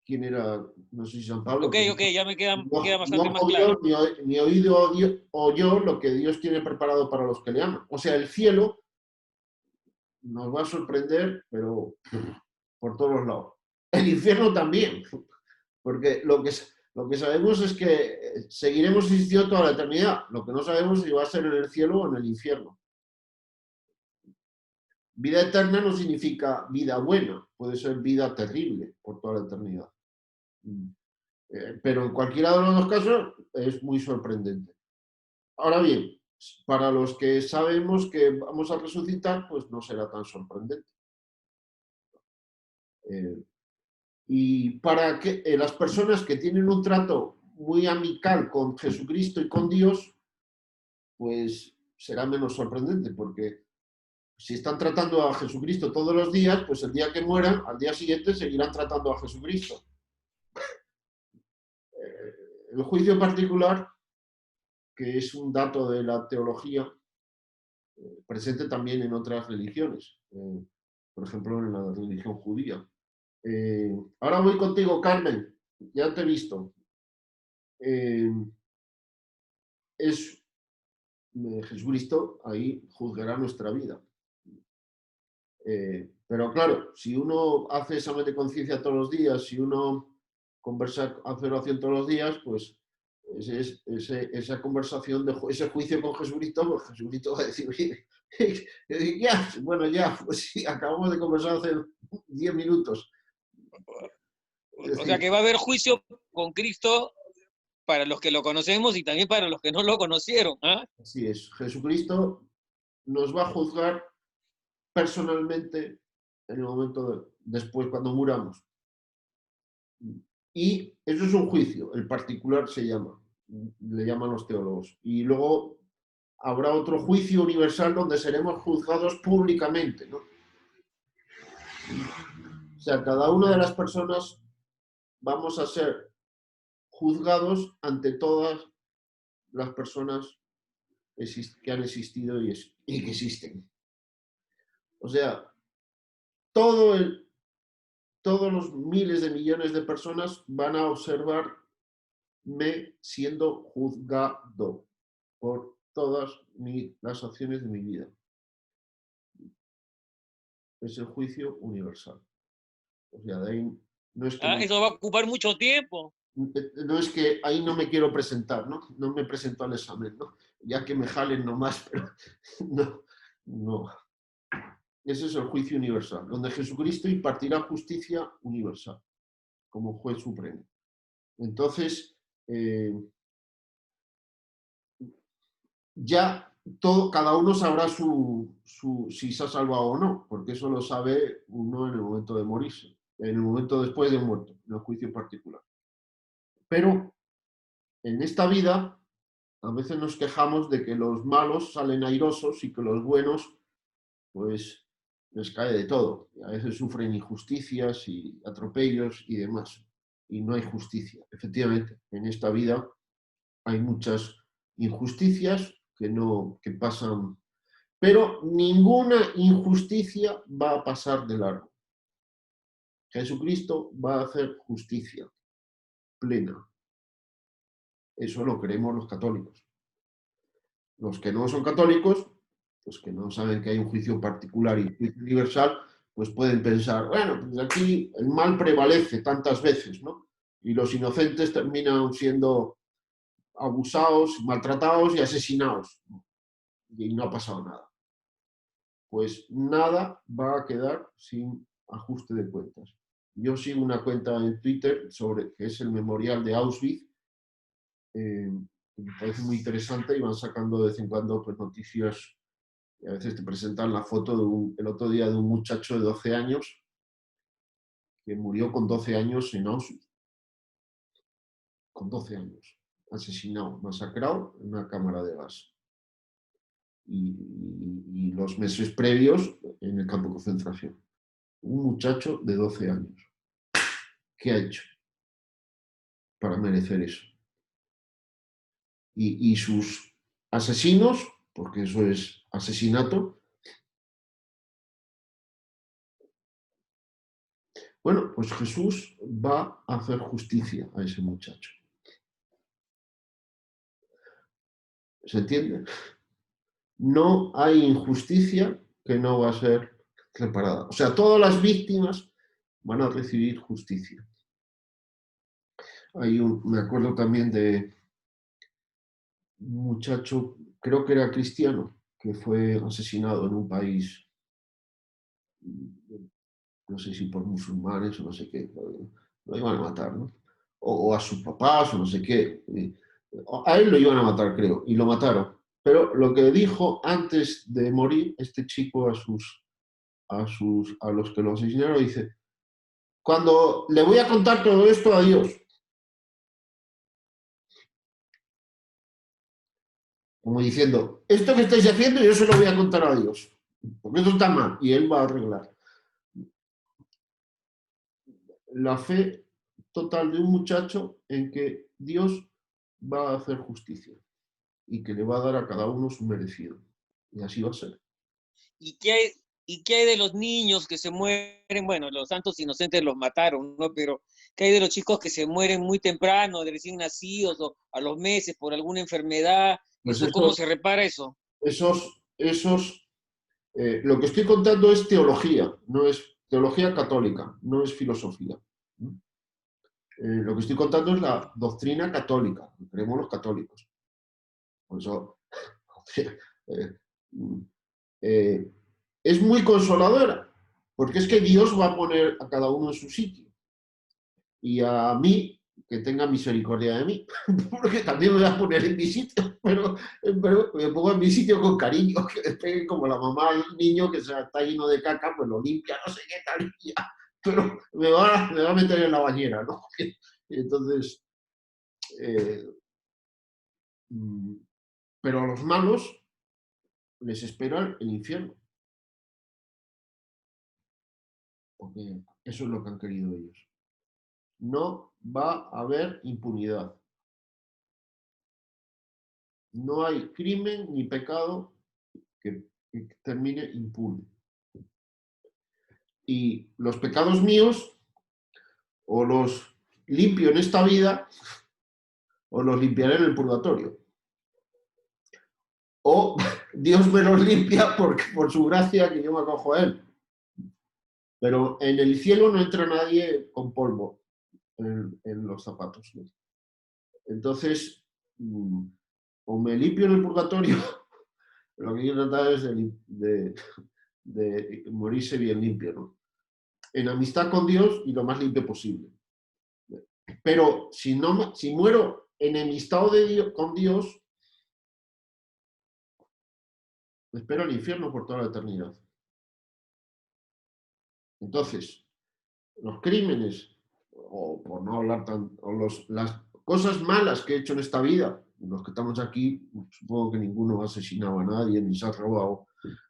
¿Quién era? No sé si San Pablo, Ok, pero ya me queda no bastante más jodió claro. ni oído oyó lo que Dios tiene preparado para los que le aman. O sea, el cielo nos va a sorprender, pero por todos los lados. El infierno también, porque lo que sabemos es que seguiremos existiendo toda la eternidad. Lo que no sabemos es si va a ser en el cielo o en el infierno. Vida eterna no significa vida buena, puede ser vida terrible por toda la eternidad. Pero en cualquiera de los dos casos es muy sorprendente. Ahora bien, para los que sabemos que vamos a resucitar, pues no será tan sorprendente. Y para que las personas que tienen un trato muy amical con Jesucristo y con Dios, pues será menos sorprendente, porque si están tratando a Jesucristo todos los días, pues el día que mueran, al día siguiente seguirán tratando a Jesucristo. El juicio particular, que es un dato de la teología, presente también en otras religiones, por ejemplo en la religión judía. Ahora voy contigo, Carmen, ya te he visto. Jesucristo ahí juzgará nuestra vida. Pero claro, si uno hace examen de conciencia todos los días, si uno conversa, hace oración todos los días, pues esa conversación, ese juicio con Jesucristo, pues Jesucristo va a decir, ya, bueno, ya, pues sí, acabamos de conversar hace 10 minutos. O sea que va a haber juicio con Cristo para los que lo conocemos y también para los que no lo conocieron. ¿Ah? Así es, Jesucristo nos va a juzgar personalmente en el momento después, cuando muramos. Y eso es un juicio, el particular se llama, le llaman los teólogos. Y luego habrá otro juicio universal donde seremos juzgados públicamente, ¿no? O sea, cada una de las personas vamos a ser juzgados ante todas las personas que han existido y que existen. O sea, todos los miles de millones de personas van a observarme siendo juzgado por todas las acciones de mi vida. Es el juicio universal. O sea, de ahí no es que eso va a ocupar mucho tiempo. no es que ahí no me quiero presentar, ¿no? No me presento al examen, ¿no? Ya que me jalen nomás, pero no. Ese es el juicio universal, donde Jesucristo impartirá justicia universal como juez supremo. Entonces, ya cada uno sabrá si se ha salvado o no, porque eso lo sabe uno en el momento de morirse, en el momento después de muerto, en el juicio particular. Pero en esta vida, a veces nos quejamos de que los malos salen airosos y que los buenos, pues, les cae de todo. Y a veces sufren injusticias y atropellos y demás. Y no hay justicia. Efectivamente, en esta vida hay muchas injusticias que pasan, pero ninguna injusticia va a pasar de largo. Jesucristo va a hacer justicia plena. Eso lo creemos los católicos. Los que no son católicos, los que no saben que hay un juicio particular y un juicio universal, pues pueden pensar, bueno, pues aquí el mal prevalece tantas veces, ¿no? Y los inocentes terminan siendo abusados, maltratados y asesinados. Y no ha pasado nada. Pues nada va a quedar sin ajuste de cuentas. Yo sigo una cuenta en Twitter que es el memorial de Auschwitz, que me parece muy interesante y van sacando de vez en cuando pues, noticias y a veces te presentan la foto el otro día de un muchacho de 12 años que murió con 12 años en Auschwitz. Con 12 años. Asesinado, masacrado en una cámara de gas. Y los meses previos en el campo de concentración. Un muchacho de 12 años. ¿Qué ha hecho para merecer eso? Y sus asesinos, porque eso es asesinato, bueno, pues Jesús va a hacer justicia a ese muchacho. ¿Se entiende? No hay injusticia que no va a ser reparada. O sea, todas las víctimas van a recibir justicia. Me acuerdo también de un muchacho, creo que era cristiano, que fue asesinado en un país, no sé si por musulmanes o no sé qué, lo iban a matar, ¿no? O a sus papás o no sé qué. A él lo iban a matar, creo, y lo mataron. Pero lo que dijo antes de morir este chico a los que lo asesinaron, dice, cuando le voy a contar todo esto a Dios, como diciendo, esto que estáis haciendo yo se lo voy a contar a Dios, porque esto está mal, y Él va a arreglar. La fe total de un muchacho en que Dios va a hacer justicia y que le va a dar a cada uno su merecido. Y así va a ser. ¿Y qué hay de los niños que se mueren? Bueno, los santos inocentes los mataron, ¿no? Pero ¿qué hay de los chicos que se mueren muy temprano, de recién nacidos o a los meses por alguna enfermedad? Pues ¿Cómo se repara eso? Lo que estoy contando es teología, no es teología católica, no es filosofía. Lo que estoy contando es la doctrina católica, que creemos los católicos. Por eso, es muy consoladora, porque es que Dios va a poner a cada uno en su sitio. Y a mí, que tenga misericordia de mí, porque también me voy a poner en mi sitio, pero me pongo en mi sitio con cariño, que despegue como la mamá al niño que está lleno de caca, pues lo limpia, no sé qué tal, pero me va a meter en la bañera, ¿no? Entonces, pero a los malos les espera el infierno, porque eso es lo que han querido ellos. No va a haber impunidad. No hay crimen ni pecado que termine impune. Y los pecados míos o los limpio en esta vida o los limpiaré en el purgatorio. O Dios me los limpia por su gracia que yo me acojo a Él. Pero en el cielo no entra nadie con polvo en los zapatos, ¿no? Entonces, o me limpio en el purgatorio, lo que quiero tratar es de morirse bien limpio, ¿no? En amistad con Dios y lo más limpio posible. Pero si muero enemistado con Dios, me espera el infierno por toda la eternidad. Entonces, los crímenes, o por no hablar las cosas malas que he hecho en esta vida, los que estamos aquí, supongo que ninguno ha asesinado a nadie, ni se ha robado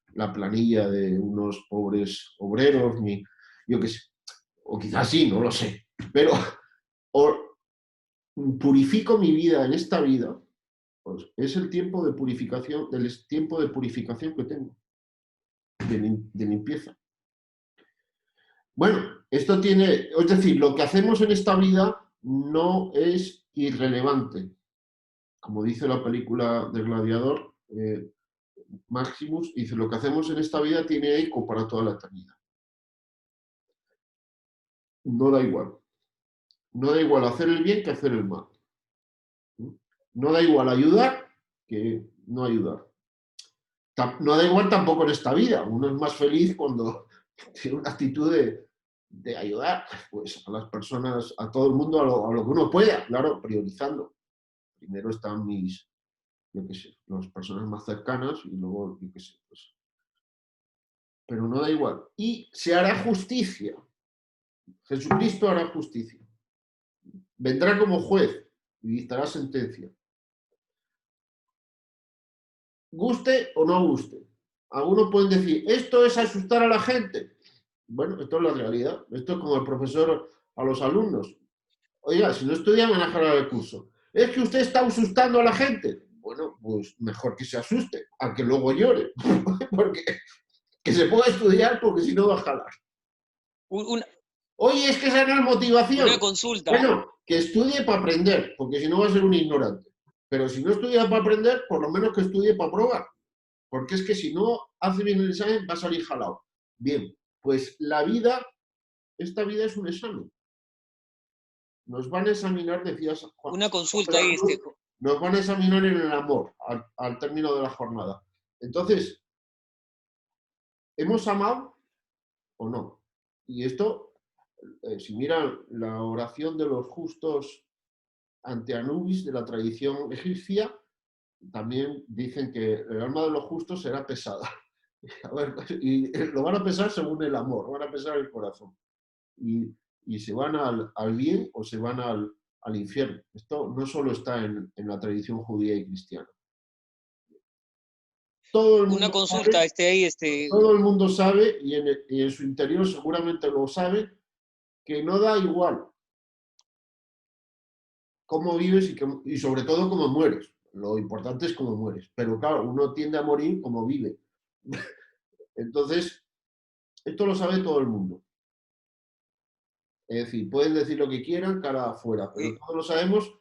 la planilla de unos pobres obreros, ni yo qué sé, o quizás sí, no lo sé, pero purifico mi vida en esta vida, pues es el tiempo de purificación, que tengo, de limpieza. Bueno, es decir, lo que hacemos en esta vida no es irrelevante. Como dice la película del Gladiador, Maximus dice, lo que hacemos en esta vida tiene eco para toda la eternidad. No da igual. No da igual hacer el bien que hacer el mal. No da igual ayudar que no ayudar. No da igual tampoco en esta vida. Uno es más feliz cuando tiene una actitud de ayudar, pues, a las personas, a todo el mundo, a lo que uno pueda, claro, priorizando. Primero están las personas más cercanas y luego, pues. Pero no da igual. Y se hará justicia. Jesucristo hará justicia. Vendrá como juez y dictará sentencia. Guste o no guste. Algunos pueden decir, esto es asustar a la gente. Bueno, esto es la realidad. Esto es como el profesor a los alumnos. Oiga, si no estudia, manejará el curso. Es que usted está asustando a la gente. Bueno, pues mejor que se asuste, aunque luego llore. Porque que se pueda estudiar, porque si no va a jalar. Oye, es que esa no es motivación. Una consulta. Bueno, que estudie para aprender, porque si no va a ser un ignorante. Pero si no estudia para aprender, por lo menos que estudie para probar. Porque es que si no hace bien el examen, va a salir jalado. Bien, pues esta vida es un examen. Nos van a examinar, decía San Juan. Una consulta ahí, Nos van a examinar en el amor al término de la jornada. Entonces, ¿hemos amado o no? Y esto, si miran la oración de los justos ante Anubis de la tradición egipcia, también dicen que el alma de los justos será pesada. A ver, y lo van a pesar según el amor, van a pesar el corazón. Y se van al bien o se van al infierno. Esto no solo está en la tradición judía y cristiana. Todo el mundo una consulta, sabe, todo el mundo sabe, y en su interior seguramente lo sabe, que no da igual cómo vives y sobre todo cómo mueres. Lo importante es cómo mueres. Pero claro, uno tiende a morir como vive. Entonces, esto lo sabe todo el mundo. Es decir, pueden decir lo que quieran cara afuera, pero todos lo sabemos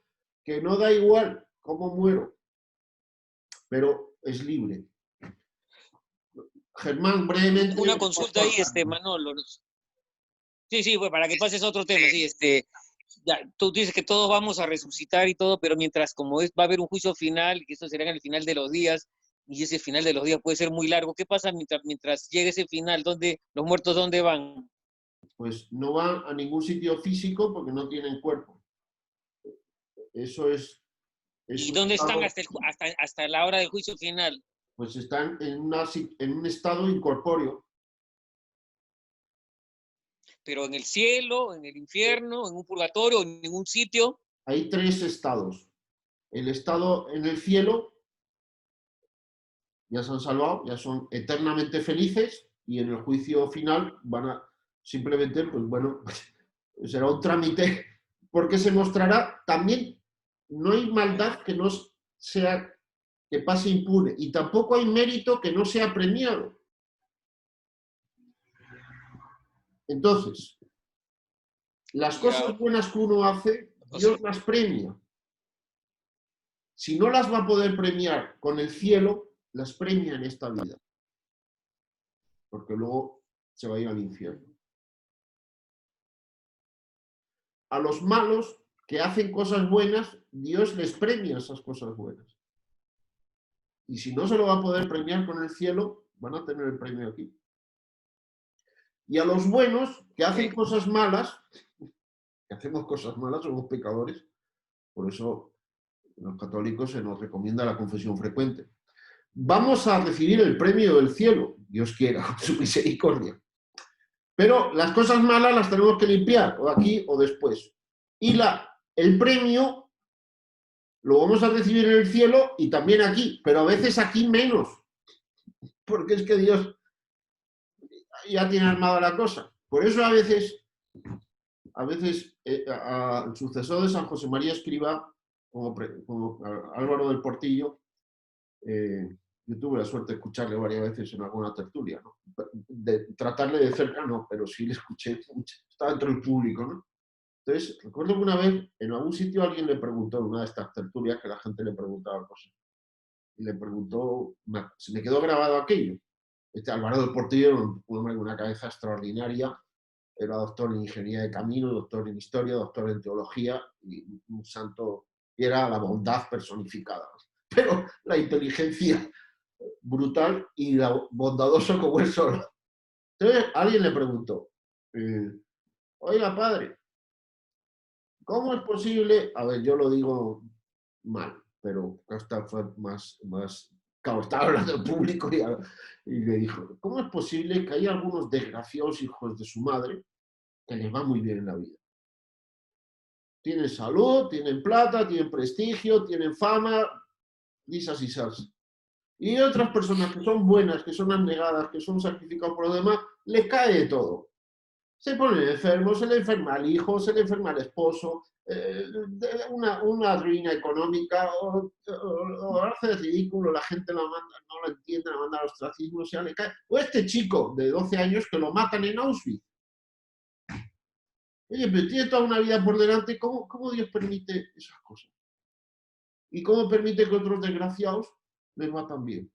que no da igual cómo muero, pero es libre. Germán, brevemente. Una consulta ahí, Manolo. Sí, sí, pues para que pases a otro tema, sí, ya, tú dices que todos vamos a resucitar y todo, pero mientras como va a haber un juicio final, que eso será en el final de los días, y ese final de los días puede ser muy largo, ¿qué pasa mientras llegue ese final? ¿Los muertos dónde van? Pues no van a ningún sitio físico porque no tienen cuerpo. Eso es ¿Y un dónde están estado, hasta la hora del juicio final? pues están en un estado incorpóreo. Pero en el cielo, en el infierno, en un purgatorio, en ningún sitio. Hay 3 estados. El estado en el cielo, ya se han salvado, ya son eternamente felices, y en el juicio final van a simplemente, pues bueno, será un trámite, porque se mostrará también, no hay maldad que no sea, que pase impune, y tampoco hay mérito que no sea premiado. Entonces, las cosas buenas que uno hace, Dios las premia. Si no las va a poder premiar con el cielo, las premia en esta vida. Porque luego se va a ir al infierno. A los malos que hacen cosas buenas, Dios les premia esas cosas buenas. Y si no se lo va a poder premiar con el cielo, van a tener el premio aquí. Y a los buenos que hacen cosas malas, que hacemos cosas malas, somos pecadores, por eso los católicos se nos recomienda la confesión frecuente. Vamos a recibir el premio del cielo, Dios quiera, con su misericordia. Pero las cosas malas las tenemos que limpiar, o aquí o después. Y el premio lo vamos a recibir en el cielo y también aquí, pero a veces aquí menos, porque es que Dios ya tiene armada la cosa. Por eso a veces al sucesor de San José María Escrivá, como Álvaro del Portillo, yo tuve la suerte de escucharle varias veces en alguna tertulia, ¿no? De tratarle de cerca no, pero sí le escuché mucho, estaba dentro del público, ¿no? Entonces, recuerdo que una vez en algún sitio alguien le preguntó, en una de estas tertulias, que la gente le preguntaba cosas, y le preguntó, se me quedó grabado aquello. Este Álvaro del Portillo era un hombre con una cabeza extraordinaria, era doctor en ingeniería de camino, doctor en historia, doctor en teología, y un santo, y era la bondad personificada. Pero la inteligencia brutal y bondadoso como él solo. Entonces alguien le preguntó, oiga padre, ¿cómo es posible? A ver, yo lo digo mal, pero esta fue más claro, estaba hablando del público y le dijo, ¿cómo es posible que haya algunos desgraciados hijos de su madre que les va muy bien en la vida? Tienen salud, tienen plata, tienen prestigio, tienen fama, risas y salsa. Y otras personas que son buenas, que son abnegadas, que son sacrificadas por lo demás, les cae de todo. Se ponen enfermos, se le enferma al hijo, se le enferma al esposo, una ruina económica, o hace el ridículo, la gente la manda, no lo entiende, la manda al ostracismo, o sea, le cae. O este chico de 12 años que lo matan en Auschwitz. Oye, pero tiene toda una vida por delante, ¿cómo Dios permite esas cosas? ¿Y cómo permite que otros desgraciados les matan bien?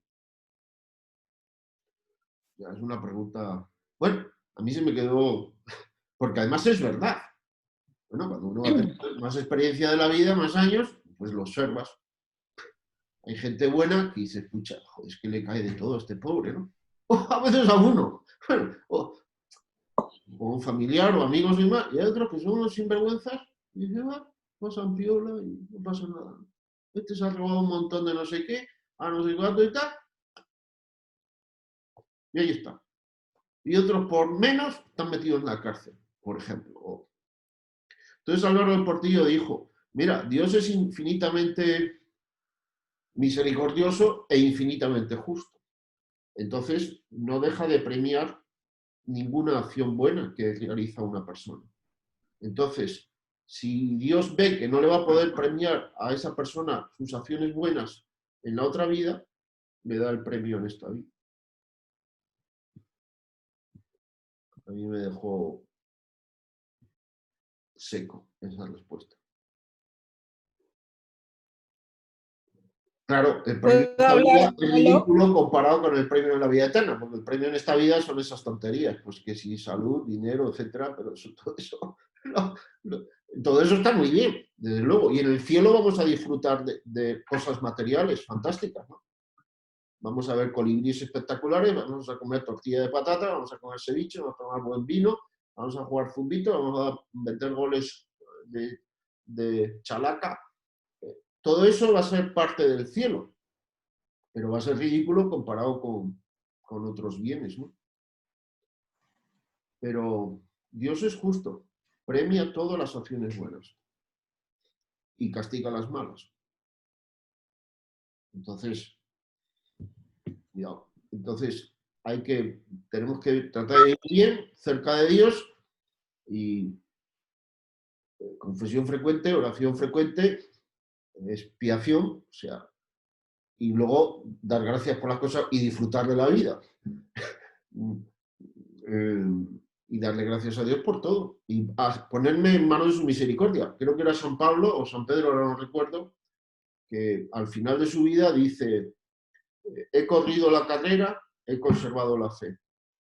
Ya, es una pregunta... Bueno, a mí se me quedó... Porque además es verdad. Bueno, cuando uno va a tener más experiencia de la vida, más años, pues lo observas. Hay gente buena que dice, escucha, joder, es que le cae de todo a este pobre, ¿no? O a veces a uno. Bueno, o un familiar o amigos y más. Y hay otros que son unos sinvergüenzas y dicen, pasan piola y no pasa nada. Este se ha robado un montón de no sé qué, a no sé cuánto y tal. Y ahí está. Y otros por menos están metidos en la cárcel, por ejemplo. Entonces Álvaro del Portillo dijo, mira, Dios es infinitamente misericordioso e infinitamente justo. Entonces no deja de premiar ninguna acción buena que realiza una persona. Entonces, Si Dios ve que no le va a poder premiar a esa persona sus acciones buenas en la otra vida, le da el premio en esta vida. A mí me dejó seco esa respuesta. Claro, el premio en esta vida es ridículo comparado con el premio en la vida eterna, porque el premio en esta vida son esas tonterías, pues que sí, salud, dinero, etcétera, pero todo eso está muy bien, desde luego. Y en el cielo vamos a disfrutar de cosas materiales fantásticas, ¿no? Vamos a ver colibríes espectaculares, vamos a comer tortilla de patata, vamos a comer ceviche, vamos a tomar buen vino, vamos a jugar zumbito, vamos a meter goles de chalaca. Todo eso va a ser parte del cielo, pero va a ser ridículo comparado con otros bienes, ¿no? Pero Dios es justo, premia todas las acciones buenas y castiga las malas. Entonces, cuidado. Entonces, tenemos que tratar de vivir bien, cerca de Dios, y confesión frecuente, oración frecuente, expiación, o sea, y luego dar gracias por las cosas y disfrutar de la vida. Y darle gracias a Dios por todo. Y a ponerme en manos de su misericordia. Creo que era San Pablo o San Pedro, ahora no recuerdo, que al final de su vida dice: he corrido la carrera, he conservado la fe.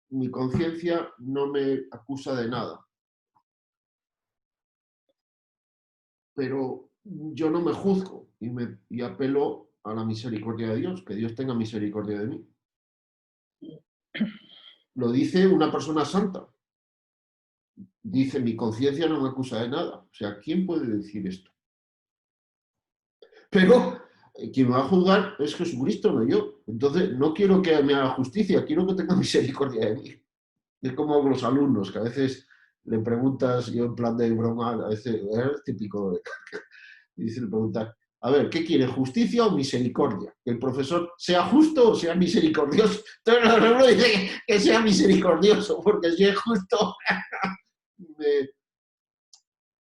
Mi conciencia no me acusa de nada. Pero yo no me juzgo y apelo a la misericordia de Dios, que Dios tenga misericordia de mí. Lo dice una persona santa. Dice: mi conciencia no me acusa de nada. O sea, ¿quién puede decir esto? Pero quien me va a juzgar es Jesucristo, no yo. Entonces, no quiero que me haga justicia, quiero que tenga misericordia de mí. Es como los alumnos, que a veces le preguntas, yo en plan de broma, a veces es típico, y dice, le preguntas: a ver, ¿qué quiere, justicia o misericordia? Que el profesor sea justo o sea misericordioso. Entonces, el alumno dice que sea misericordioso, porque si es justo,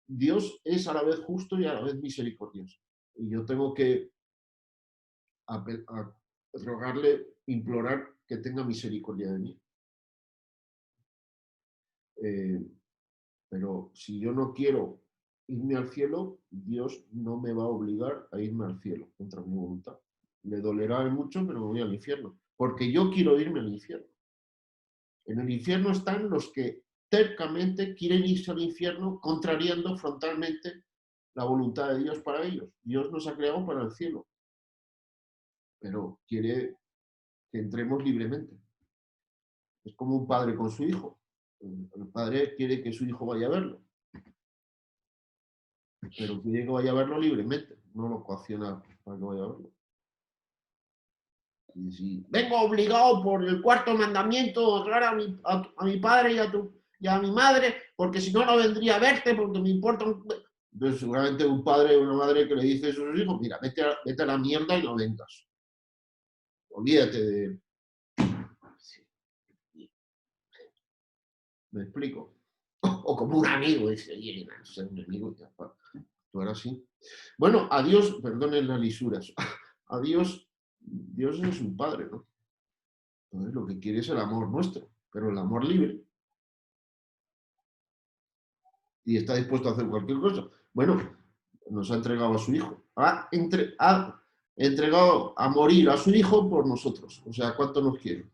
Dios es a la vez justo y a la vez misericordioso. Y yo tengo que rogarle, implorar que tenga misericordia de mí. Pero si yo no quiero irme al cielo, Dios no me va a obligar a irme al cielo contra mi voluntad. Le dolerá mucho, pero me voy al infierno, porque yo quiero irme al infierno. En el infierno están los que tercamente quieren irse al infierno, contrariando frontalmente la voluntad de Dios para ellos. Dios nos ha creado para el cielo, pero quiere que entremos libremente. Es como un padre con su hijo. El padre quiere que su hijo vaya a verlo, pero quiere que vaya a verlo libremente, no lo coacciona para que vaya a verlo. Y si vengo obligado por el cuarto mandamiento a honrar a mi padre y a mi madre, porque si no, no vendría a verte, porque me importa. Entonces, seguramente un padre o una madre que le dice a sus hijos: mira, vete a la mierda y no vengas. Olvídate de... ¿Me explico? O como un amigo, dice: oye, no sé, un amigo, tú eras así. Bueno, a Dios, perdonen las lisuras, a Dios es un padre, ¿no? Entonces lo que quiere es el amor nuestro, pero el amor libre. Y está dispuesto a hacer cualquier cosa. Bueno, nos ha entregado a su hijo. Ha entregado a morir a su hijo por nosotros. O sea, ¿cuánto nos quiere?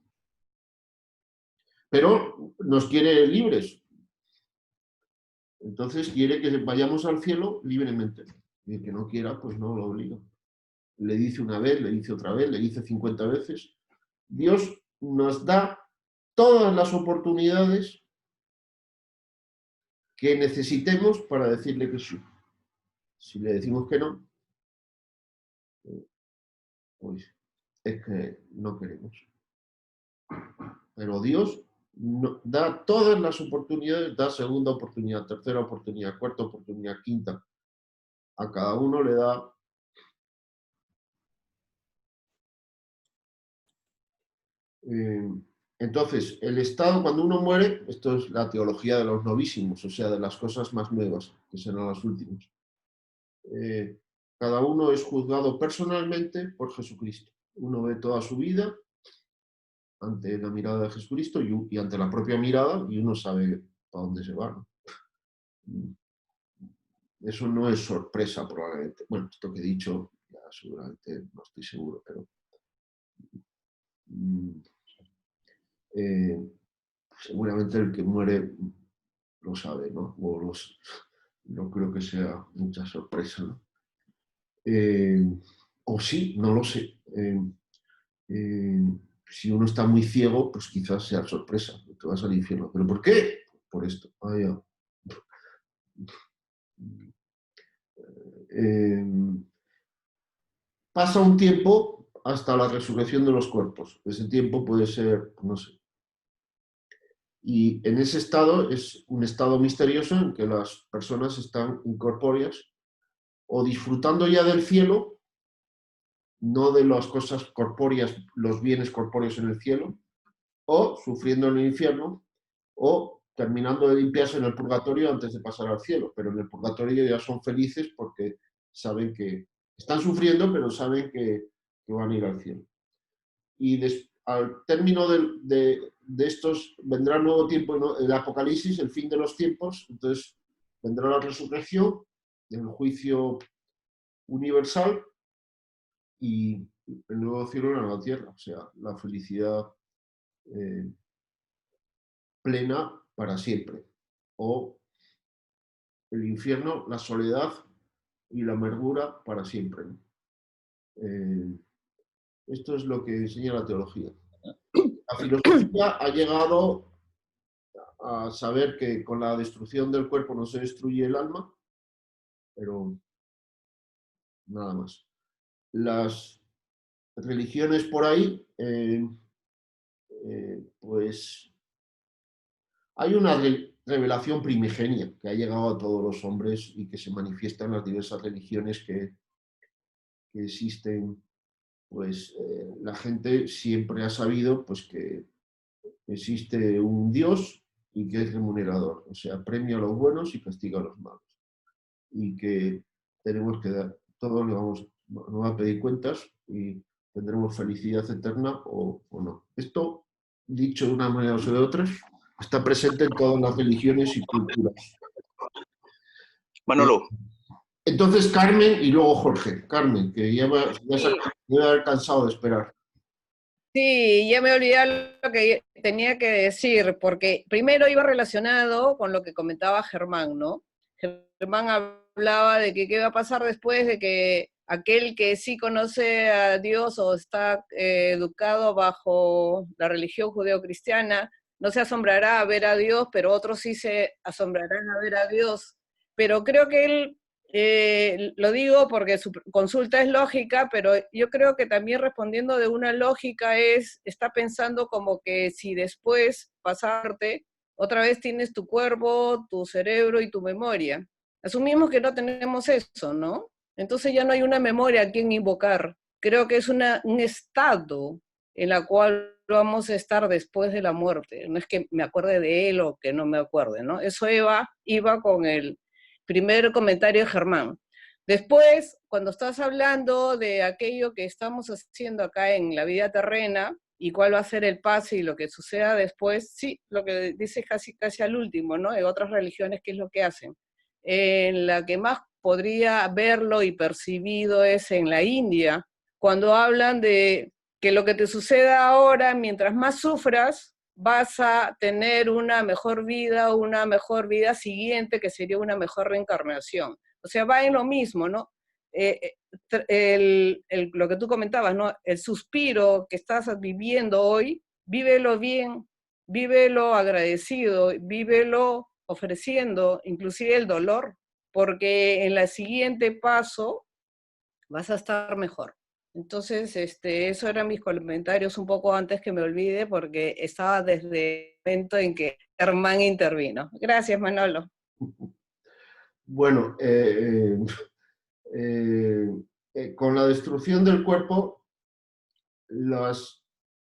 Pero nos quiere libres. Entonces quiere que vayamos al cielo libremente. Y el que no quiera, pues no lo obliga. Le dice una vez, le dice otra vez, le dice 50 veces. Dios nos da todas las oportunidades que necesitemos para decirle que sí. Si le decimos que no, pues es que no queremos. Pero Dios da todas las oportunidades, da segunda oportunidad, tercera oportunidad, cuarta oportunidad, quinta. A cada uno le da... Entonces, el estado, cuando uno muere, esto es la teología de los novísimos, o sea, de las cosas más nuevas, que serán las últimas. Cada uno es juzgado personalmente por Jesucristo. Uno ve toda su vida ante la mirada de Jesucristo y ante la propia mirada, y uno sabe para dónde se va, ¿no? Eso no es sorpresa, probablemente. Bueno, esto que he dicho, ya seguramente no estoy seguro, pero seguramente el que muere lo sabe, ¿no? No creo que sea mucha sorpresa, ¿no? O sí, no lo sé. Si uno está muy ciego, pues quizás sea sorpresa, te vas al infierno. ¿Pero por qué? Por esto. Pasa un tiempo hasta la resurrección de los cuerpos. Ese tiempo puede ser, no sé. Y en ese estado es un estado misterioso en que las personas están incorpóreas o disfrutando ya del cielo, no de las cosas corpóreas, los bienes corpóreos en el cielo, o sufriendo en el infierno, o terminando de limpiarse en el purgatorio antes de pasar al cielo. Pero en el purgatorio ya son felices porque saben que están sufriendo, pero saben que van a ir al cielo. Y al término de estos vendrá un nuevo tiempo, ¿no? El Apocalipsis, el fin de los tiempos, entonces vendrá la resurrección, el juicio universal y el nuevo cielo y la nueva tierra, o sea, la felicidad plena para siempre. O el infierno, la soledad y la amargura para siempre, ¿no? Esto es lo que enseña la teología. La filosofía ha llegado a saber que con la destrucción del cuerpo no se destruye el alma, pero nada más. Las religiones por ahí, pues hay una revelación primigenia que ha llegado a todos los hombres y que se manifiesta en las diversas religiones que existen. Pues la gente siempre ha sabido pues, que existe un Dios y que es remunerador, o sea, premia a los buenos y castiga a los malos. Y que tenemos que dar, todos nos va a pedir cuentas y tendremos felicidad eterna o no. Esto, dicho de una manera o de otra, está presente en todas las religiones y culturas. Manolo. Entonces, Carmen y luego Jorge. Carmen, que ya se debe haber cansado de esperar. Sí, ya me olvidé lo que tenía que decir, porque primero iba relacionado con lo que comentaba Germán, ¿no? Germán hablaba de que qué va a pasar después de que aquel que sí conoce a Dios o está educado bajo la religión judeocristiana, no se asombrará a ver a Dios, pero otros sí se asombrarán a ver a Dios. Pero creo que él lo digo porque su consulta es lógica, pero yo creo que también respondiendo de una lógica está pensando como que si después pasarte, otra vez tienes tu cuerpo, tu cerebro y tu memoria. Asumimos que no tenemos eso, ¿no? Entonces ya no hay una memoria a quien invocar. Creo que es un estado en la cual vamos a estar después de la muerte. No es que me acuerde de él o que no me acuerde, ¿no? Eso iba con el primer comentario de Germán. Después, cuando estás hablando de aquello que estamos haciendo acá en la vida terrena y cuál va a ser el pase y lo que suceda después, sí, lo que dices casi al último, ¿no? En otras religiones, ¿qué es lo que hacen? En la que más podría verlo y percibido es en la India, cuando hablan de que lo que te suceda ahora, mientras más sufras, vas a tener una mejor vida siguiente, que sería una mejor reencarnación. O sea, va en lo mismo, ¿no? Lo que tú comentabas, ¿no? El suspiro que estás viviendo hoy, vívelo bien, vívelo agradecido, vívelo ofreciendo inclusive el dolor, porque en el siguiente paso vas a estar mejor. Entonces, eso eran mis comentarios un poco antes que me olvide, porque estaba desde el momento en que Germán intervino. Gracias, Manolo. Bueno, con la destrucción del cuerpo, las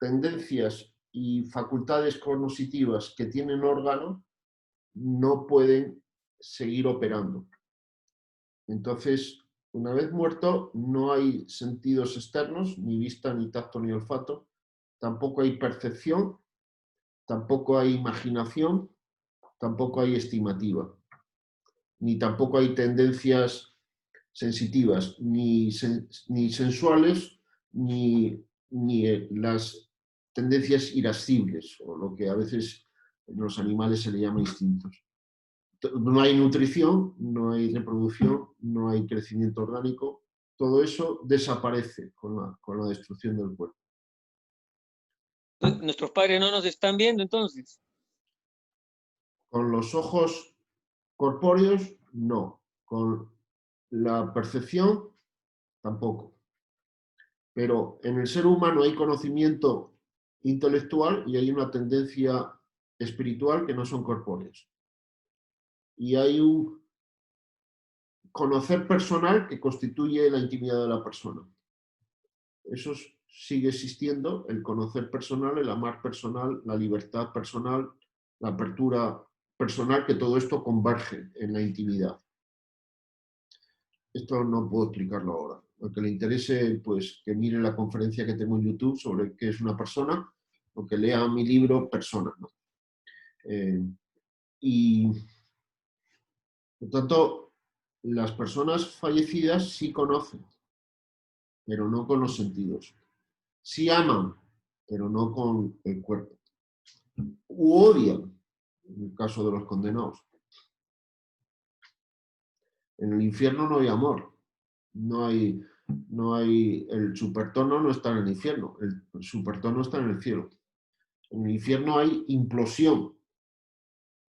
tendencias y facultades cognitivas que tienen órganos no pueden seguir operando. Entonces, una vez muerto, no hay sentidos externos, ni vista, ni tacto, ni olfato. Tampoco hay percepción, tampoco hay imaginación, tampoco hay estimativa, ni tampoco hay tendencias sensitivas, ni sensuales, ni las tendencias irascibles, o lo que a veces en los animales se le llama instintos. No hay nutrición, no hay reproducción, no hay crecimiento orgánico. Todo eso desaparece con la destrucción del cuerpo. ¿Nuestros padres no nos están viendo entonces? Con los ojos corpóreos, no. Con la percepción, tampoco. Pero en el ser humano hay conocimiento intelectual y hay una tendencia espiritual que no son corpóreos. Y hay un conocer personal que constituye la intimidad de la persona. Eso sigue existiendo, el conocer personal, el amar personal, la libertad personal, la apertura personal, que todo esto converge en la intimidad. Esto no puedo explicarlo ahora. Al que le interese, pues que mire la conferencia que tengo en YouTube sobre qué es una persona, o que lea mi libro Persona, ¿no? Y, por tanto, las personas fallecidas sí conocen, pero no con los sentidos. Sí aman, pero no con el cuerpo. U odian, en el caso de los condenados. En el infierno no hay amor. No hay el supertono no está en el infierno, el supertono está en el cielo. En el infierno hay implosión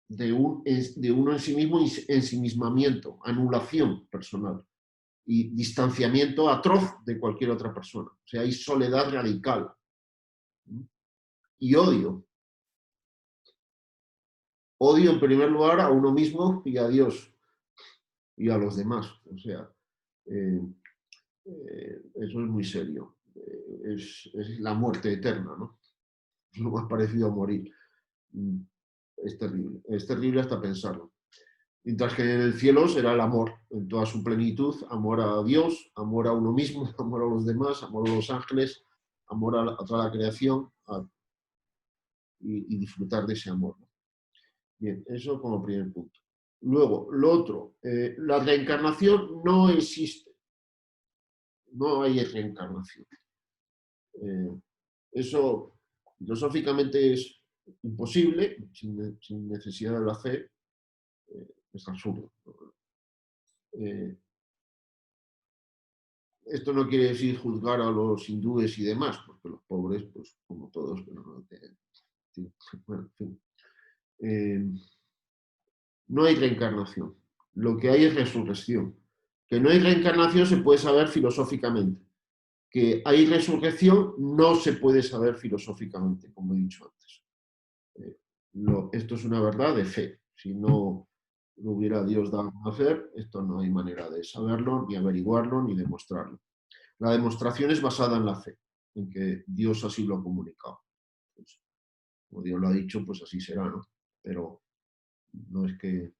de uno en sí mismo, ensimismamiento, anulación personal y distanciamiento atroz de cualquier otra persona. O sea, hay soledad radical y odio. Odio en primer lugar a uno mismo y a Dios y a los demás. O sea, eso es muy serio. Es la muerte eterna, ¿no? Es lo más parecido a morir. Es terrible hasta pensarlo. Mientras que en el cielo será el amor en toda su plenitud, amor a Dios, amor a uno mismo, amor a los demás, amor a los ángeles, amor a toda la creación y disfrutar de ese amor, ¿no? Bien, eso como primer punto. Luego, lo otro, la reencarnación no existe. No hay reencarnación. Eso filosóficamente es imposible, sin necesidad de la fe, es absurdo. Esto no quiere decir juzgar a los hindúes y demás, porque los pobres, pues como todos, pero no, bueno, en fin. No hay reencarnación. Lo que hay es resurrección. Que no hay reencarnación se puede saber filosóficamente. Que hay resurrección no se puede saber filosóficamente, como he dicho antes. Esto es una verdad de fe. Si no hubiera Dios dado a conocer, esto no hay manera de saberlo, ni averiguarlo, ni demostrarlo. La demostración es basada en la fe, en que Dios así lo ha comunicado. Pues, como Dios lo ha dicho, pues así será, ¿no? Pero no es que...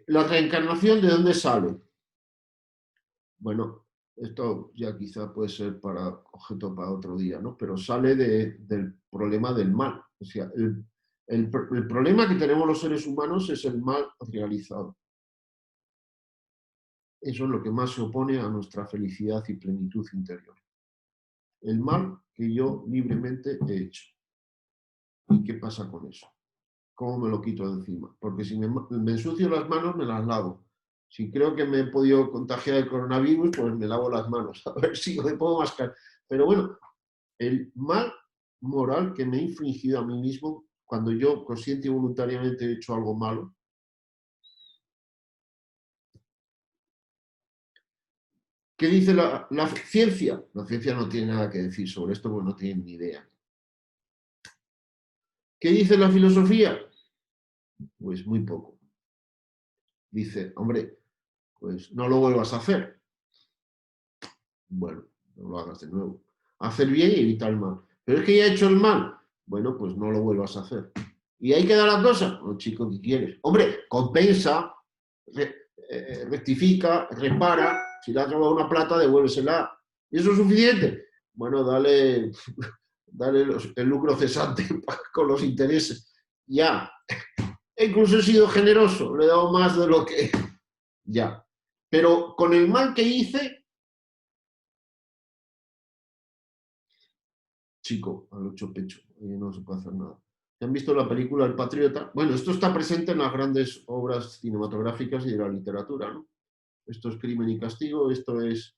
¿La reencarnación de dónde sale? Bueno, esto ya quizá puede ser objeto para otro día, ¿no? Pero sale del problema del mal. O sea, el problema que tenemos los seres humanos es el mal realizado. Eso es lo que más se opone a nuestra felicidad y plenitud interior. El mal que yo libremente he hecho. ¿Y qué pasa con eso? ¿Cómo me lo quito de encima? Porque si me ensucio las manos, me las lavo. Si creo que me he podido contagiar el coronavirus, pues me lavo las manos, a ver si me puedo mascar. Pero bueno, el mal moral que me he infligido a mí mismo, cuando yo consciente y voluntariamente he hecho algo malo, ¿qué dice la ciencia? La ciencia no tiene nada que decir sobre esto, porque no tienen ni idea. ¿Qué dice la filosofía? Pues muy poco. Dice, hombre, pues no lo vuelvas a hacer. Bueno, no lo hagas de nuevo. Hacer bien y evitar el mal. Pero es que ya he hecho el mal. Bueno, pues no lo vuelvas a hacer. ¿Y ahí queda la cosa? No, chico, ¿qué quieres? Hombre, compensa, rectifica, repara. Si le has robado una plata, devuélvesela. ¿Y eso es suficiente? Bueno, dale el lucro cesante con los intereses. Ya. Incluso he sido generoso, le he dado más de lo que... Ya. Pero con el mal que hice, chico, al ocho pecho, no se puede hacer nada. ¿Han visto la película El Patriota? Bueno, esto está presente en las grandes obras cinematográficas y de la literatura, ¿no? Esto es Crimen y Castigo, esto es...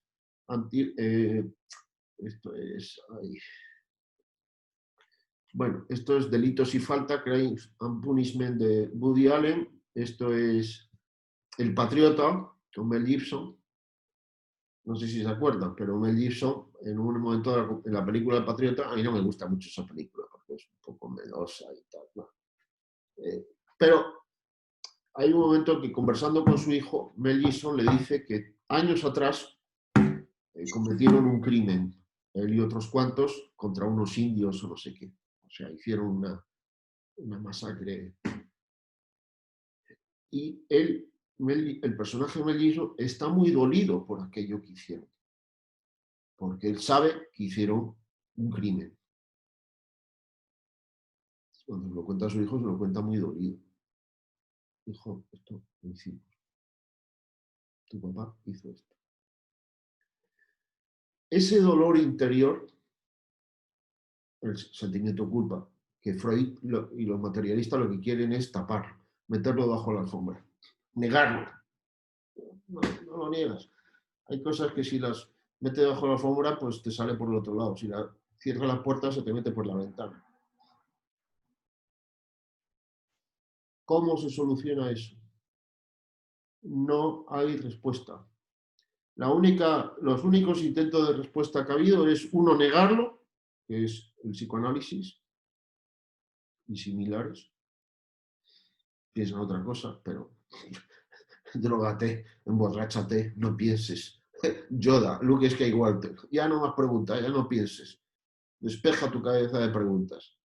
Bueno, esto es Delitos y Falta, Crimes and Punishment de Woody Allen. Esto es El Patriota, con Mel Gibson. No sé si se acuerdan, pero Mel Gibson, en un momento de la película El Patriota, a mí no me gusta mucho esa película, porque es un poco melosa y tal, ¿no? Pero hay un momento que, conversando con su hijo, Mel Gibson le dice que años atrás cometieron un crimen, él y otros cuantos, contra unos indios o no sé qué. O sea, hicieron una masacre. Y él, el personaje de Mel Gibson, está muy dolido por aquello que hicieron. Porque él sabe que hicieron un crimen. Cuando se lo cuenta a su hijo, se lo cuenta muy dolido. Hijo, esto lo hicimos. Tu papá hizo esto. Ese dolor interior, el sentimiento de culpa, que Freud y los materialistas lo que quieren es taparlo, meterlo bajo la alfombra, negarlo. No, no lo niegas. Hay cosas que si las metes bajo la alfombra, pues te sale por el otro lado. Si cierras la puerta, se te mete por la ventana. ¿Cómo se soluciona eso? No hay respuesta. Los únicos intentos de respuesta que ha habido es uno, negarlo, que es el psicoanálisis y similares. Piensa en otra cosa, pero drógate, emborráchate, no pienses. Yoda, Luke Skywalker, ya no más preguntas, ya no pienses. Despeja tu cabeza de preguntas.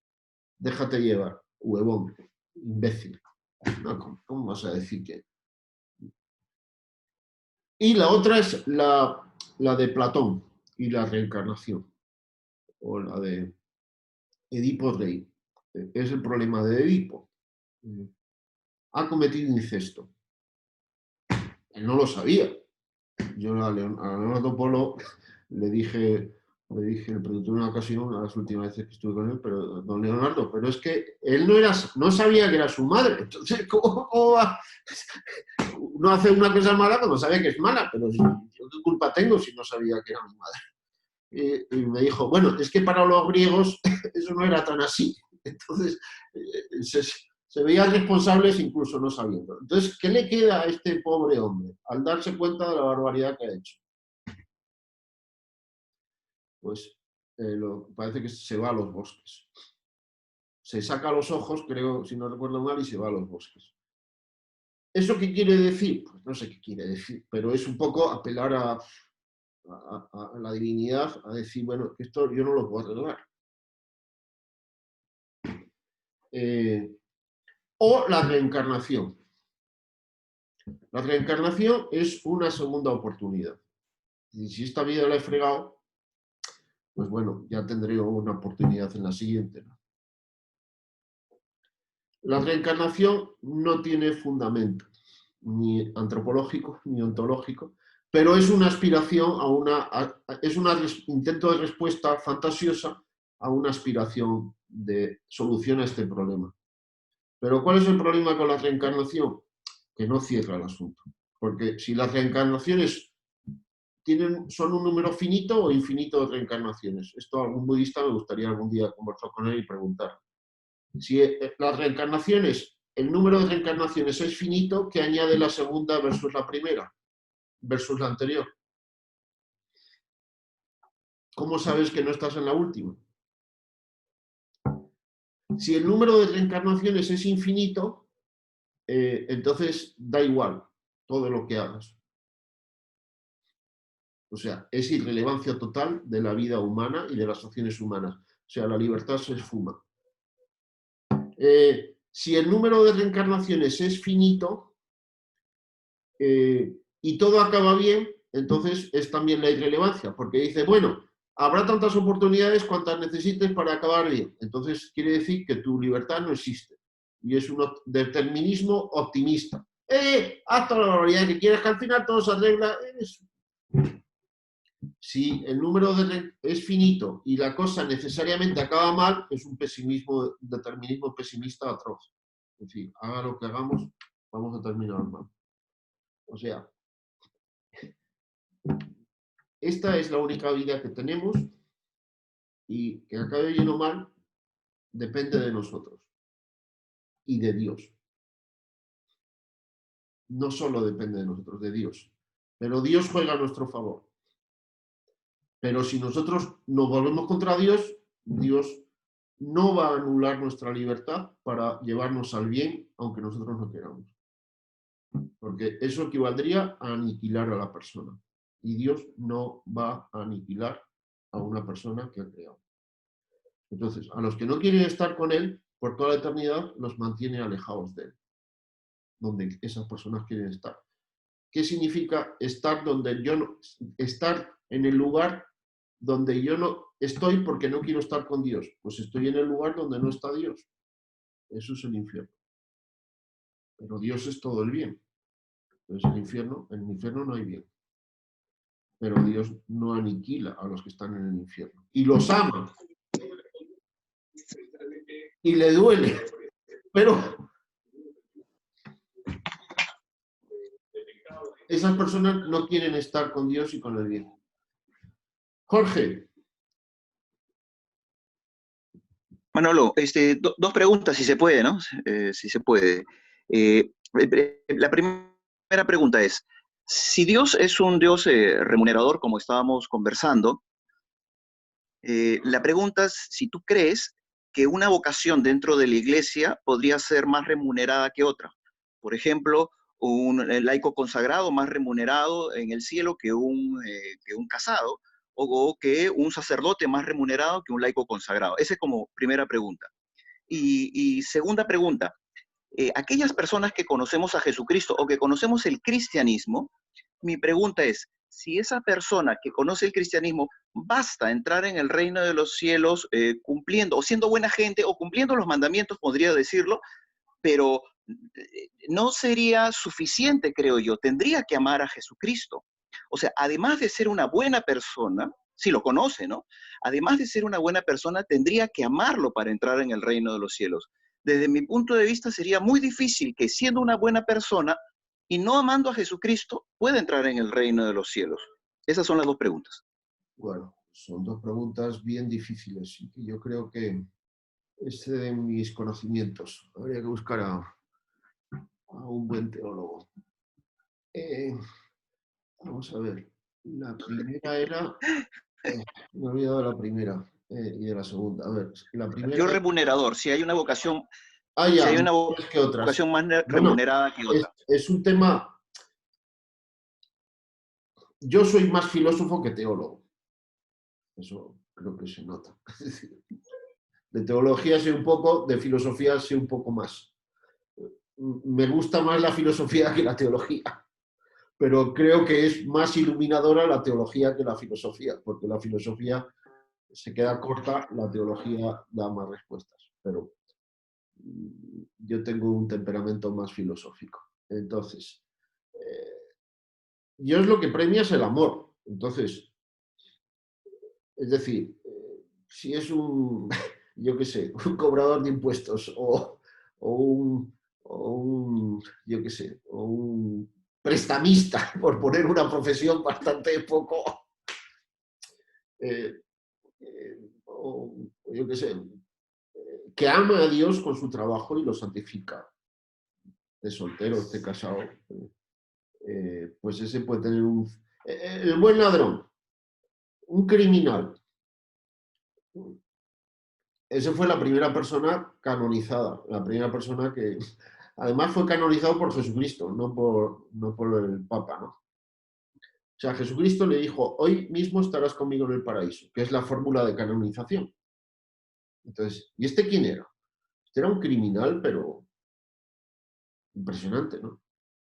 Déjate llevar, huevón, imbécil. No, ¿cómo vas a decir que? Y la otra es la de Platón y la reencarnación, o la de Edipo Rey. Es el problema de Edipo. Ha cometido incesto. Él no lo sabía. Yo a Leonardo Polo le pregunté en una ocasión, a las últimas veces que estuve con él, pero don Leonardo, pero es que él no sabía que era su madre. Entonces, ¿cómo va? No hace una cosa mala cuando sabe que es mala, pero yo qué culpa tengo si no sabía que era mi madre. Y me dijo, bueno, es que para los griegos eso no era tan así. Entonces, se veían responsables incluso no sabiendo. Entonces, ¿qué le queda a este pobre hombre al darse cuenta de la barbaridad que ha hecho? Pues parece que se va a los bosques. Se saca los ojos, creo, si no recuerdo mal, y se va a los bosques. ¿Eso qué quiere decir? Pues no sé qué quiere decir, pero es un poco apelar a la divinidad, a decir, bueno, esto yo no lo puedo arreglar. O la reencarnación. La reencarnación es una segunda oportunidad. Y si esta vida la he fregado, pues bueno, ya tendré una oportunidad en la siguiente, ¿no? La reencarnación no tiene fundamento, ni antropológico, ni ontológico, pero es una aspiración es un intento de respuesta fantasiosa a una aspiración de solución a este problema. Pero ¿cuál es el problema con la reencarnación? Que no cierra el asunto. Porque si las reencarnaciones son un número finito o infinito de reencarnaciones, esto a algún budista me gustaría algún día conversar con él y preguntar. Si las reencarnaciones, el número de reencarnaciones es finito, ¿qué añade la segunda versus la primera? Versus la anterior. ¿Cómo sabes que no estás en la última? Si el número de reencarnaciones es infinito, entonces da igual todo lo que hagas. O sea, es irrelevancia total de la vida humana y de las acciones humanas. O sea, la libertad se esfuma. Si el número de reencarnaciones es finito y todo acaba bien, entonces es también la irrelevancia, porque dice, bueno, habrá tantas oportunidades cuantas necesites para acabar bien. Entonces quiere decir que tu libertad no existe. Y es un determinismo optimista. Haz toda la barbaridad que quieres, que al final todo se arregla. Si el número es finito y la cosa necesariamente acaba mal, es un determinismo pesimista atroz. Es decir, haga lo que hagamos, vamos a terminar mal. O sea, esta es la única vida que tenemos y que acabe bien o mal depende de nosotros y de Dios. No solo depende de nosotros, de Dios. Pero Dios juega a nuestro favor. Pero si nosotros nos volvemos contra Dios, Dios no va a anular nuestra libertad para llevarnos al bien, aunque nosotros no queramos. Porque eso equivaldría a aniquilar a la persona. Y Dios no va a aniquilar a una persona que ha creado. Entonces, a los que no quieren estar con Él por toda la eternidad, los mantiene alejados de Él, donde esas personas quieren estar. ¿Qué significa estar donde yo no, estar en el lugar donde yo no estoy porque no quiero estar con Dios? Pues estoy en el lugar donde no está Dios. Eso es el infierno. Pero Dios es todo el bien. Entonces en el infierno no hay bien. Pero Dios no aniquila a los que están en el infierno. Y los ama. Y le duele. Pero esas personas no quieren estar con Dios y con el bien. Jorge. Manolo, dos preguntas, si se puede, ¿no? Si se puede. La primera pregunta es, si Dios es un Dios remunerador, como estábamos conversando, la pregunta es si tú crees que una vocación dentro de la iglesia podría ser más remunerada que otra. Por ejemplo, un laico consagrado más remunerado en el cielo que un casado, o que un sacerdote más remunerado que un laico consagrado. Esa es como primera pregunta. Y segunda pregunta, aquellas personas que conocemos a Jesucristo o que conocemos el cristianismo, mi pregunta es, si esa persona que conoce el cristianismo basta entrar en el reino de los cielos cumpliendo o siendo buena gente o cumpliendo los mandamientos, podría decirlo, pero no sería suficiente, creo yo, tendría que amar a Jesucristo. O sea, además de ser una buena persona, si lo conoce, ¿no? Además de ser una buena persona, tendría que amarlo para entrar en el reino de los cielos. Desde mi punto de vista, sería muy difícil que siendo una buena persona y no amando a Jesucristo, pueda entrar en el reino de los cielos. Esas son las dos preguntas. Bueno, son dos preguntas bien difíciles y que yo creo que exceden mis conocimientos. Habría que buscar a un buen teólogo. Vamos a ver. La primera era... me he olvidado de la primera y de la segunda. A ver, la primera... Yo remunerador, si hay una vocación... ya, si hay una que otras. vocación más remunerada que otra. Es un tema... Yo soy más filósofo que teólogo. Eso creo que se nota. De teología sé un poco, de filosofía sé un poco más. Me gusta más la filosofía que la teología, pero creo que es más iluminadora la teología que la filosofía, porque la filosofía se queda corta, la teología da más respuestas, pero yo tengo un temperamento más filosófico. Entonces, Dios lo que premia es el amor. Entonces, es decir, si es un, yo qué sé, un cobrador de impuestos o yo qué sé, o un prestamista, por poner una profesión bastante poco, o yo qué sé, que ama a Dios con su trabajo y lo santifica, de soltero, esté casado, pues ese puede tener el buen ladrón, un criminal. Esa fue la primera persona canonizada, la primera persona que además fue canonizado por Jesucristo, no por el Papa, ¿no? O sea, Jesucristo le dijo, hoy mismo estarás conmigo en el paraíso, que es la fórmula de canonización. Entonces, ¿y este quién era? Este era un criminal, pero impresionante, ¿no?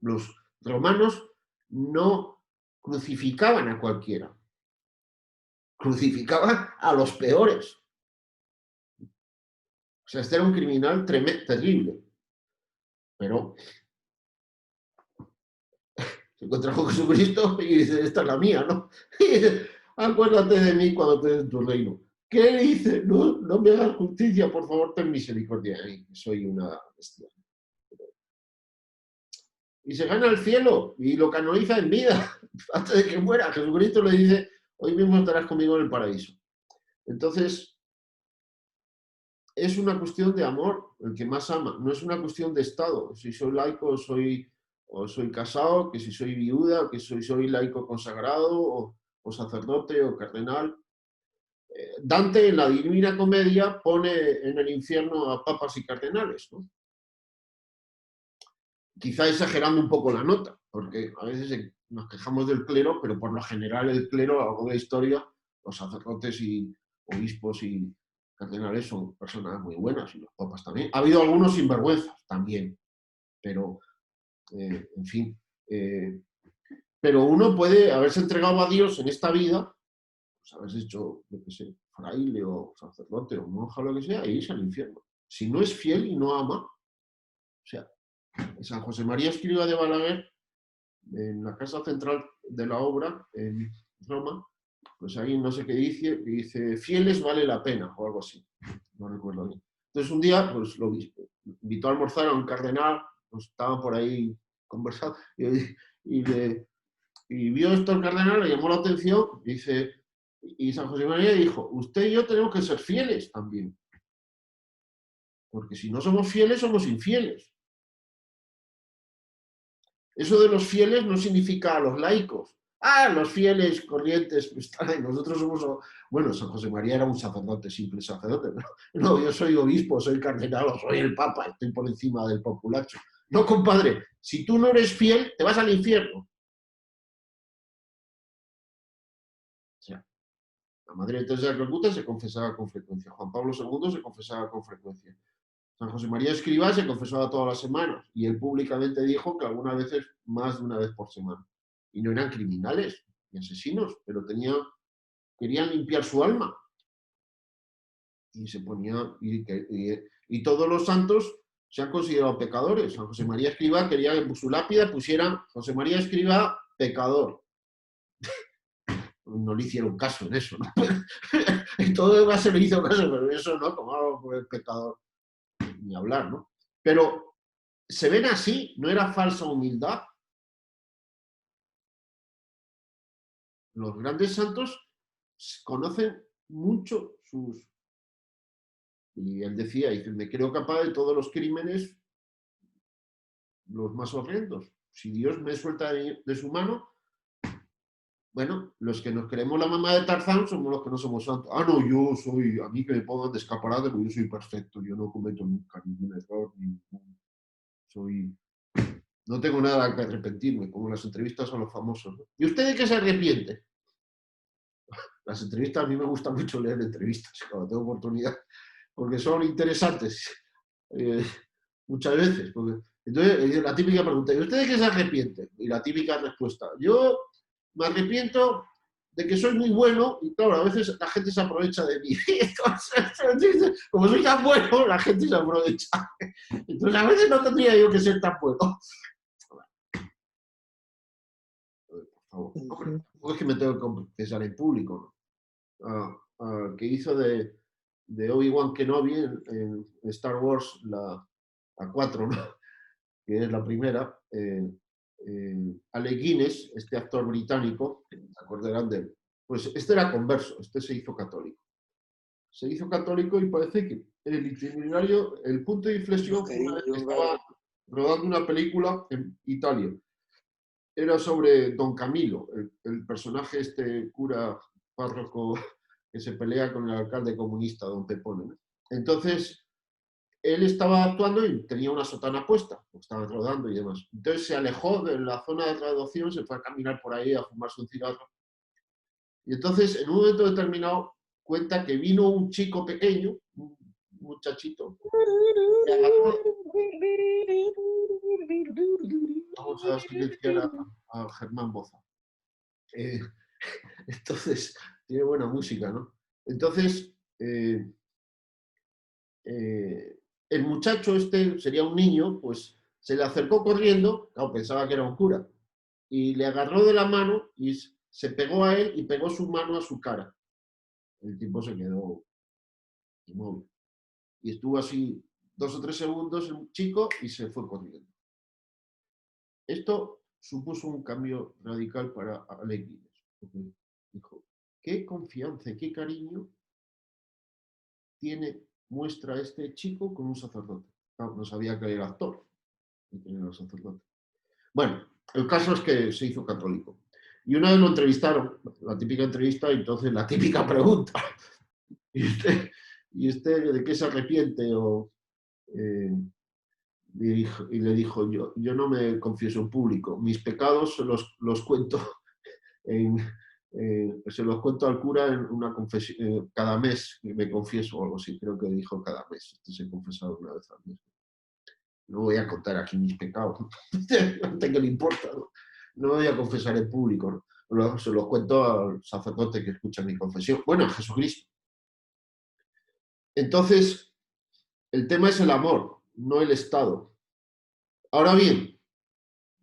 Los romanos no crucificaban a cualquiera, crucificaban a los peores. O sea, este era un criminal terrible, pero se encuentra con Jesucristo y dice, esta es la mía, ¿no? Y dice, acuérdate de mí cuando te des tu reino. ¿Qué le dice? No, no me hagas justicia, por favor, ten misericordia. Ay, soy una bestia. Y se gana el cielo y lo canoniza en vida, antes de que muera. Jesucristo le dice, hoy mismo estarás conmigo en el paraíso. Entonces, es una cuestión de amor, el que más ama, no es una cuestión de estado. Si soy laico o soy casado, que si soy viuda, que soy laico consagrado, o sacerdote, o cardenal. Dante en la Divina Comedia pone en el infierno a papas y cardenales, ¿no? Quizá exagerando un poco la nota, porque a veces nos quejamos del clero, pero por lo general el clero, a lo largo de la historia, los sacerdotes y obispos y cardenales son personas muy buenas, y los papas también. Ha habido algunos sinvergüenzas también, pero, en fin. Pero uno puede haberse entregado a Dios en esta vida, pues haberse hecho, yo qué sé, fraile o sacerdote o monja o lo que sea, e irse al infierno. Si no es fiel y no ama, o sea, San José María Escrivá de Balaguer, en la casa central de la obra, en Roma, pues ahí no sé qué dice, fieles vale la pena, o algo así, no recuerdo bien. Entonces un día, pues lo invitó a almorzar a un cardenal, pues estaban por ahí conversando, y vio esto el cardenal, le llamó la atención, dice, y San José María dijo, usted y yo tenemos que ser fieles también, porque si no somos fieles, somos infieles. Eso de los fieles no significa a los laicos. Ah, los fieles corrientes, pues, nosotros somos... Bueno, San José María era un sacerdote, simple sacerdote, pero no, yo soy obispo, soy cardenal, o soy el papa, estoy por encima del populacho. No, compadre, si tú no eres fiel, te vas al infierno. O sea, la Madre Teresa de Calcuta se confesaba con frecuencia, Juan Pablo II se confesaba con frecuencia. San José María Escrivá se confesaba todas las semanas y él públicamente dijo que algunas veces, más de una vez por semana. Y no eran criminales ni asesinos, pero querían limpiar su alma. Y se ponía, y todos los santos se han considerado pecadores. San José María Escrivá quería que en su lápida pusieran José María Escrivá, pecador. No le hicieron caso en eso, ¿no? En todo lo demás se le hizo caso, pero eso no, como por el pecador. Ni hablar, ¿no? Pero se ven así, no era falsa humildad. Los grandes santos conocen mucho sus... Y él decía, dice, me creo capaz de todos los crímenes, los más horrendos. Si Dios me suelta de su mano, bueno, los que nos creemos la mamá de Tarzán somos los que no somos santos. Ah, no, a mí que me pongan de escaparate, porque yo soy perfecto, yo no cometo nunca ningún error, no tengo nada que arrepentirme, como las entrevistas a los famosos, ¿no? ¿Y usted de qué se arrepiente? Las entrevistas, a mí me gusta mucho leer entrevistas cuando tengo oportunidad, porque son interesantes muchas veces. Entonces, la típica pregunta, ¿y usted de qué se arrepiente? Y la típica respuesta, yo me arrepiento de que soy muy bueno y claro, a veces la gente se aprovecha de mí. Entonces, como soy tan bueno, la gente se aprovecha. Entonces, a veces no tendría yo que ser tan bueno. Por favor. No es que me tengo que confesar en público, ¿no? Que hizo de Obi-Wan Kenobi en Star Wars, la 4, ¿no? Que es la primera. Alec Guinness, este actor británico, se acordarán de él. Pues este era converso, este se hizo católico. Se hizo católico y parece que el itinerario, el punto de inflexión fue una vez que estaba rodando una película en Italia. Era sobre Don Camilo, el personaje este cura párroco que se pelea con el alcalde comunista, Don Pepone, ¿no? Entonces, él estaba actuando y tenía una sotana puesta, estaba rodando y demás. Entonces se alejó de la zona de graduación, se fue a caminar por ahí a fumarse un cigarro. Y entonces, en un momento determinado, cuenta que vino un chico pequeño, un muchachito. Le agarró. Vamos a silenciar a Germán Boza. Entonces, tiene buena música, ¿no? Entonces, el muchacho este, sería un niño, pues se le acercó corriendo, claro, pensaba que era un cura, y le agarró de la mano y se pegó a él y pegó su mano a su cara. El tipo se quedó inmóvil. Y estuvo así 2 o 3 segundos el chico y se fue corriendo. Esto supuso un cambio radical para Alec Guinness, porque dijo, qué confianza y qué cariño muestra este chico con un sacerdote. Claro, no sabía que era actor, y que era sacerdote. Bueno, el caso es que se hizo católico. Y una vez lo entrevistaron, la típica entrevista, y entonces la típica pregunta. ¿Y usted de qué se arrepiente? Y le dijo, yo no me confieso en público, mis pecados los cuento se los cuento al cura en una confesión, cada mes me confieso o algo así, creo que dijo cada mes, se confesado una vez al mes. No voy a contar aquí mis pecados, no tengo le importa, no voy a confesar en público, ¿no? Se los cuento al sacerdote que escucha mi confesión, bueno, a Jesucristo. Entonces, el tema es el amor, no el estado. Ahora bien,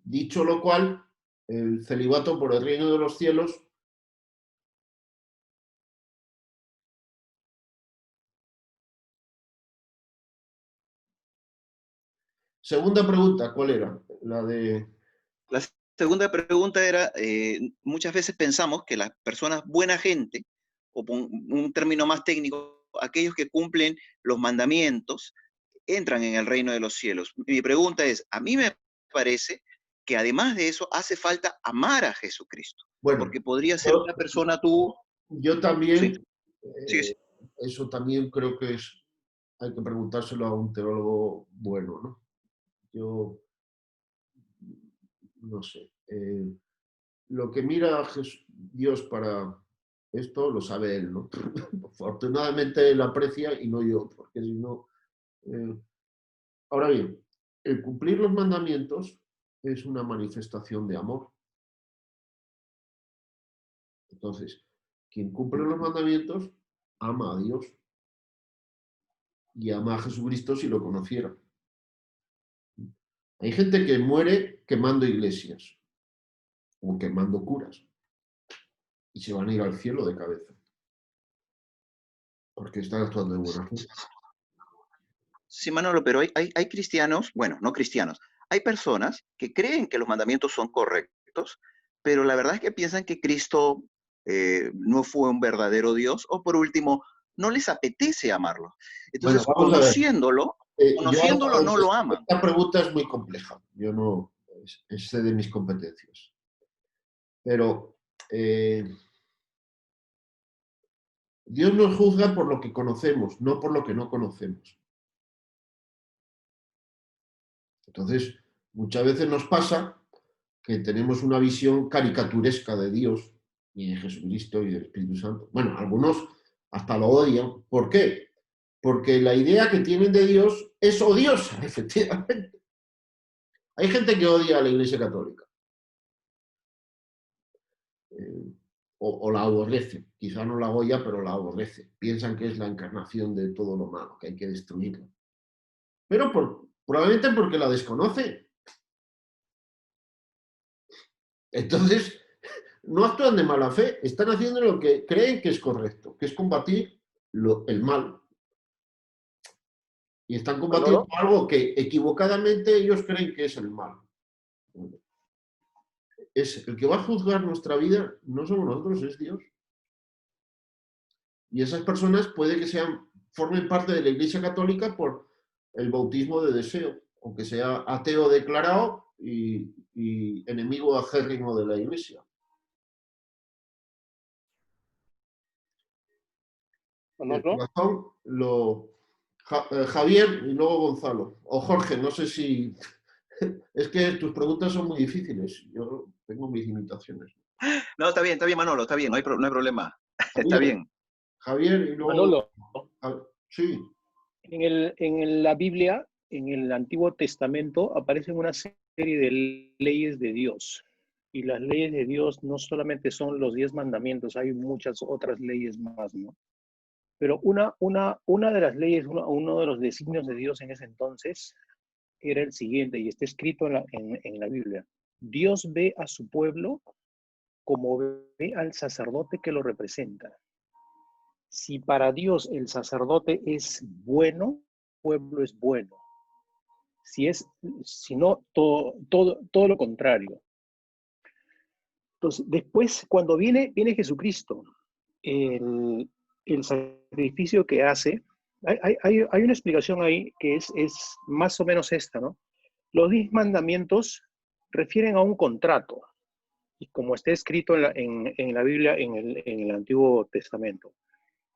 dicho lo cual, el celibato por el reino de los cielos segunda pregunta, ¿cuál era? La de... La segunda pregunta era, muchas veces pensamos que las personas buena gente, o un término más técnico, aquellos que cumplen los mandamientos, entran en el reino de los cielos. Mi pregunta es, a mí me parece que además de eso hace falta amar a Jesucristo, Bueno, porque podría ser una persona tú... Yo también, Sí, sí. eso también creo que hay que preguntárselo a un teólogo bueno, ¿no? Yo, no sé, lo que mira Dios para esto lo sabe Él, ¿no? Afortunadamente Él aprecia y no yo, porque si no... Ahora bien, el cumplir los mandamientos es una manifestación de amor. Entonces, quien cumple los mandamientos ama a Dios y ama a Jesucristo si lo conociera. Hay gente que muere quemando iglesias o quemando curas y se van a ir al cielo de cabeza porque están actuando de buena fe. Sí, Manolo, pero hay cristianos, bueno, no cristianos, hay personas que creen que los mandamientos son correctos, pero la verdad es que piensan que Cristo no fue un verdadero Dios, o por último, no les apetece amarlo. Bueno, Entonces, vamos a ver. conociéndolo no lo aman. Esta pregunta es muy compleja. Yo no sé de mis competencias. Pero Dios nos juzga por lo que conocemos, no por lo que no conocemos. Entonces, muchas veces nos pasa que tenemos una visión caricaturesca de Dios y de Jesucristo y del Espíritu Santo. Bueno, algunos hasta lo odian. ¿Por qué? Porque la idea que tienen de Dios es odiosa, efectivamente. Hay gente que odia a la Iglesia Católica. O la aborrece. Quizá no la odia, pero la aborrece. Piensan que es la encarnación de todo lo malo, que hay que destruirla. Pero probablemente porque la desconoce. Entonces, no actúan de mala fe, están haciendo lo que creen que es correcto, que es combatir el mal. Y están combatiendo algo que equivocadamente ellos creen que es el mal. Es el que va a juzgar nuestra vida, no somos nosotros, es Dios. Y esas personas puede que formen parte de la Iglesia Católica por el bautismo de deseo, aunque sea ateo declarado y enemigo acérrimo de la Iglesia. El corazón Javier y luego Gonzalo. O Jorge, no sé si... Es que tus preguntas son muy difíciles. Yo tengo mis limitaciones. No, está bien, Manolo, está bien, no hay problema. Javier, Está bien. Javier y luego... Manolo. Sí. En la Biblia, en el Antiguo Testamento, aparecen una serie de leyes de Dios. Y las leyes de Dios no solamente son los 10 mandamientos, hay muchas otras leyes más, ¿no? Pero una de las leyes, uno de los designios de Dios en ese entonces era el siguiente, y está escrito en la Biblia. Dios ve a su pueblo como ve al sacerdote que lo representa. Si para Dios el sacerdote es bueno, el pueblo es bueno. Si no, todo lo contrario. Entonces, después, cuando viene Jesucristo, el sacrificio que hace, hay una explicación ahí que es más o menos esta, ¿no? Los 10 mandamientos refieren a un contrato, y como está escrito en la Biblia, en el Antiguo Testamento.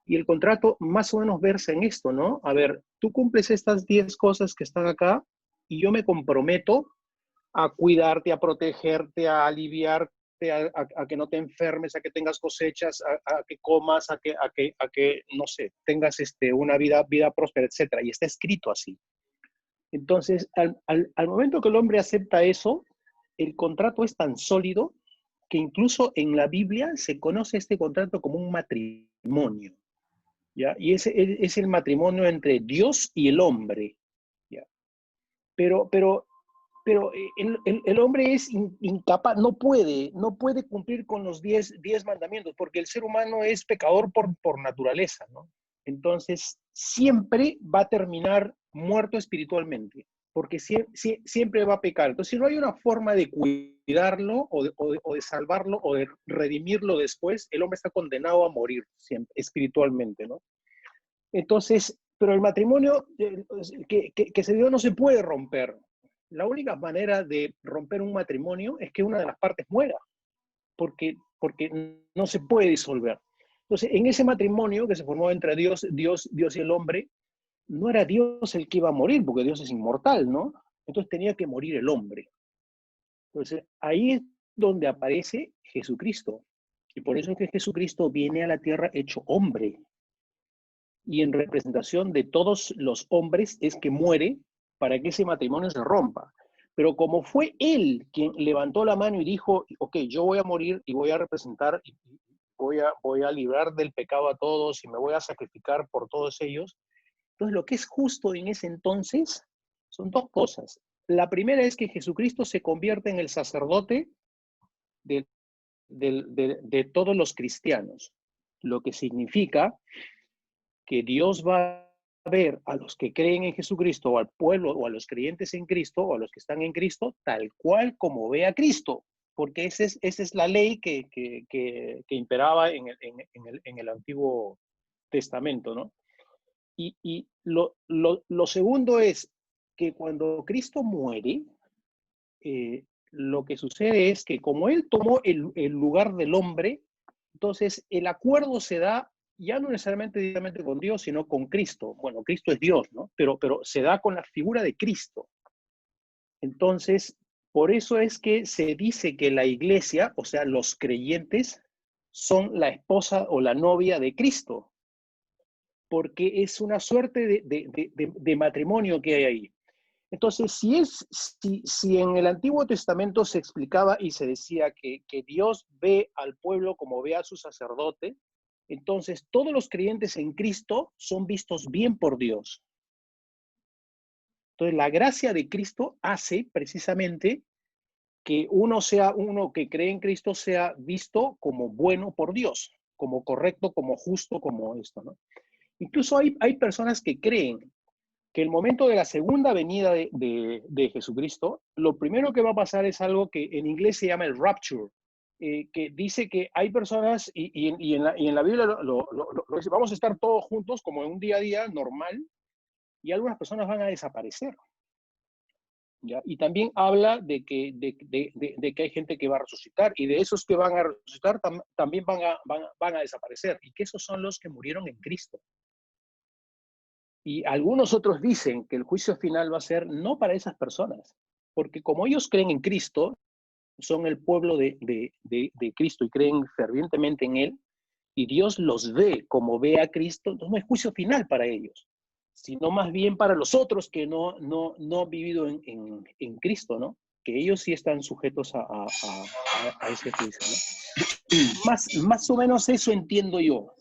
Y el contrato más o menos versa en esto, ¿no? A ver, tú cumples estas 10 cosas que están acá y yo me comprometo a cuidarte, a protegerte, a aliviarte, a que no te enfermes, a que tengas cosechas, a que comas, a que no sé, tengas una vida próspera, etc. Y está escrito así. Entonces, al momento que el hombre acepta eso, el contrato es tan sólido que incluso en la Biblia se conoce este contrato como un matrimonio, ¿ya? Y ese es el matrimonio entre Dios y el hombre, ¿ya? Pero el hombre es incapaz, no puede cumplir con los 10 mandamientos, porque el ser humano es pecador por naturaleza, ¿no? Entonces, siempre va a terminar muerto espiritualmente, porque siempre va a pecar. Entonces, si no hay una forma de cuidarlo o de salvarlo o de redimirlo después, el hombre está condenado a morir siempre, espiritualmente, ¿no? Entonces, pero el matrimonio que se dio no se puede romper. La única manera de romper un matrimonio es que una de las partes muera, porque no se puede disolver. Entonces, en ese matrimonio que se formó entre Dios y el hombre, no era Dios el que iba a morir, porque Dios es inmortal, ¿no? Entonces tenía que morir el hombre. Entonces, ahí es donde aparece Jesucristo. Y por eso es que Jesucristo viene a la tierra hecho hombre. Y en representación de todos los hombres es que muere para que ese matrimonio se rompa. Pero como fue él quien levantó la mano y dijo, ok, yo voy a morir y voy a representar, y voy a librar del pecado a todos y me voy a sacrificar por todos ellos. Entonces, lo que es justo en ese entonces son dos cosas. La primera es que Jesucristo se convierte en el sacerdote de todos los cristianos, lo que significa que Dios va a ver a los que creen en Jesucristo, o al pueblo, o a los creyentes en Cristo, o a los que están en Cristo, tal cual como ve a Cristo, porque esa es la ley que imperaba en el Antiguo Testamento, ¿no? Y lo segundo es que cuando Cristo muere, lo que sucede es que como Él tomó el lugar del hombre, entonces el acuerdo se da ya no necesariamente directamente con Dios, sino con Cristo. Bueno, Cristo es Dios, ¿no? Pero se da con la figura de Cristo. Entonces, por eso es que se dice que la iglesia, o sea, los creyentes, son la esposa o la novia de Cristo, porque es una suerte de matrimonio que hay ahí. Entonces, si en el Antiguo Testamento se explicaba y se decía que Dios ve al pueblo como ve a su sacerdote, entonces todos los creyentes en Cristo son vistos bien por Dios. Entonces, la gracia de Cristo hace precisamente que uno que cree en Cristo sea visto como bueno por Dios, como correcto, como justo, como esto, ¿no? Incluso hay personas que creen que el momento de la segunda venida de Jesucristo, lo primero que va a pasar es algo que en inglés se llama el rapture, que dice que hay personas, y en la Biblia lo dice, vamos a estar todos juntos como en un día a día normal, y algunas personas van a desaparecer, ¿ya? Y también habla de que hay gente que va a resucitar, y de esos que van a resucitar también van a desaparecer, y que esos son los que murieron en Cristo. Y algunos otros dicen que el juicio final va a ser no para esas personas, porque como ellos creen en Cristo, son el pueblo de Cristo y creen fervientemente en Él, y Dios los ve como ve a Cristo, entonces no hay juicio final para ellos. sino más bien para los otros que no han vivido en Cristo, ¿no? Que ellos sí están sujetos a ese juicio, ¿no? Más o menos eso entiendo yo.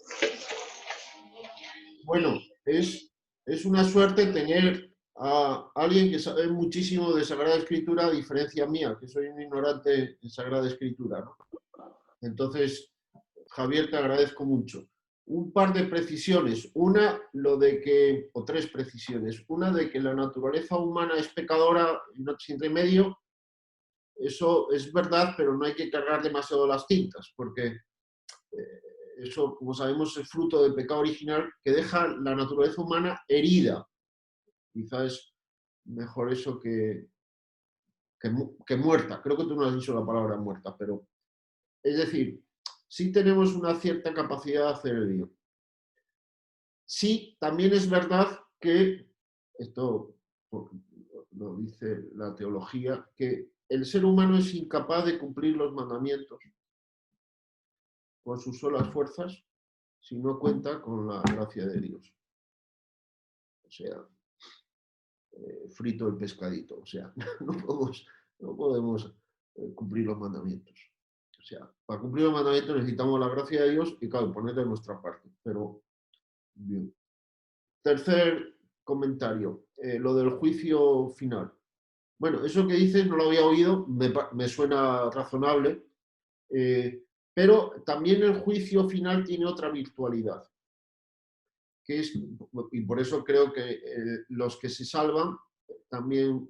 Bueno, es una suerte tener a alguien que sabe muchísimo de Sagrada Escritura, a diferencia mía, que soy un ignorante en Sagrada Escritura, ¿no? Entonces, Javier, te agradezco mucho. Un par de precisiones. Una, o tres precisiones. Una, de que la naturaleza humana es pecadora, no sin remedio. Eso es verdad, pero no hay que cargar demasiado las tintas, porque eso, como sabemos, es fruto del pecado original que deja la naturaleza humana herida. Quizás es mejor eso que muerta. Creo que tú no has dicho la palabra muerta, pero es decir, sí tenemos una cierta capacidad de hacer el bien. Sí, también es verdad que, esto lo dice la teología, que el ser humano es incapaz de cumplir los mandamientos con sus solas fuerzas si no cuenta con la gracia de Dios. O sea, frito el pescadito. O sea, no podemos cumplir los mandamientos. O sea, para cumplir los mandamientos necesitamos la gracia de Dios y, claro, poner de nuestra parte. Pero, bien. Tercer comentario, lo del juicio final. Bueno, eso que dices no lo había oído, me suena razonable, pero también el juicio final tiene otra virtualidad, que es, y por eso creo que los que se salvan también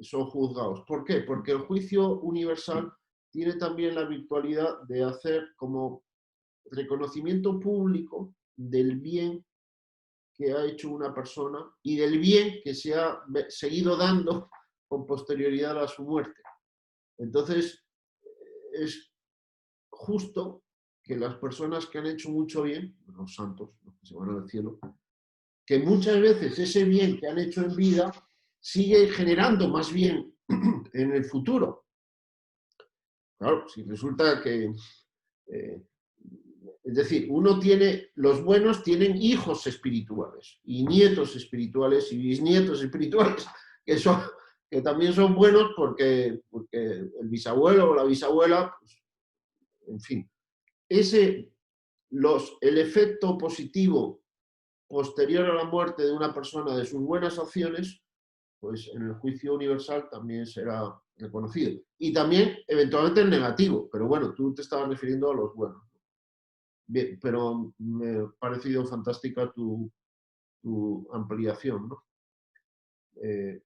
son juzgados. ¿Por qué? Porque el juicio universal tiene también la virtualidad de hacer como reconocimiento público del bien que ha hecho una persona y del bien que se ha seguido dando con posterioridad a su muerte. Entonces, es justo que las personas que han hecho mucho bien, los santos, los que se van al cielo, que muchas veces ese bien que han hecho en vida sigue generando más bien en el futuro. Claro, si resulta que... es decir, los buenos tienen hijos espirituales y nietos espirituales y bisnietos espirituales que también son buenos porque el bisabuelo o la bisabuela, pues, en fin. El efecto positivo posterior a la muerte de una persona de sus buenas acciones, pues en el juicio universal también será reconocido. Y también, eventualmente, el negativo, pero bueno, tú te estabas refiriendo a los buenos. Bien, pero me ha parecido fantástica tu ampliación, ¿no?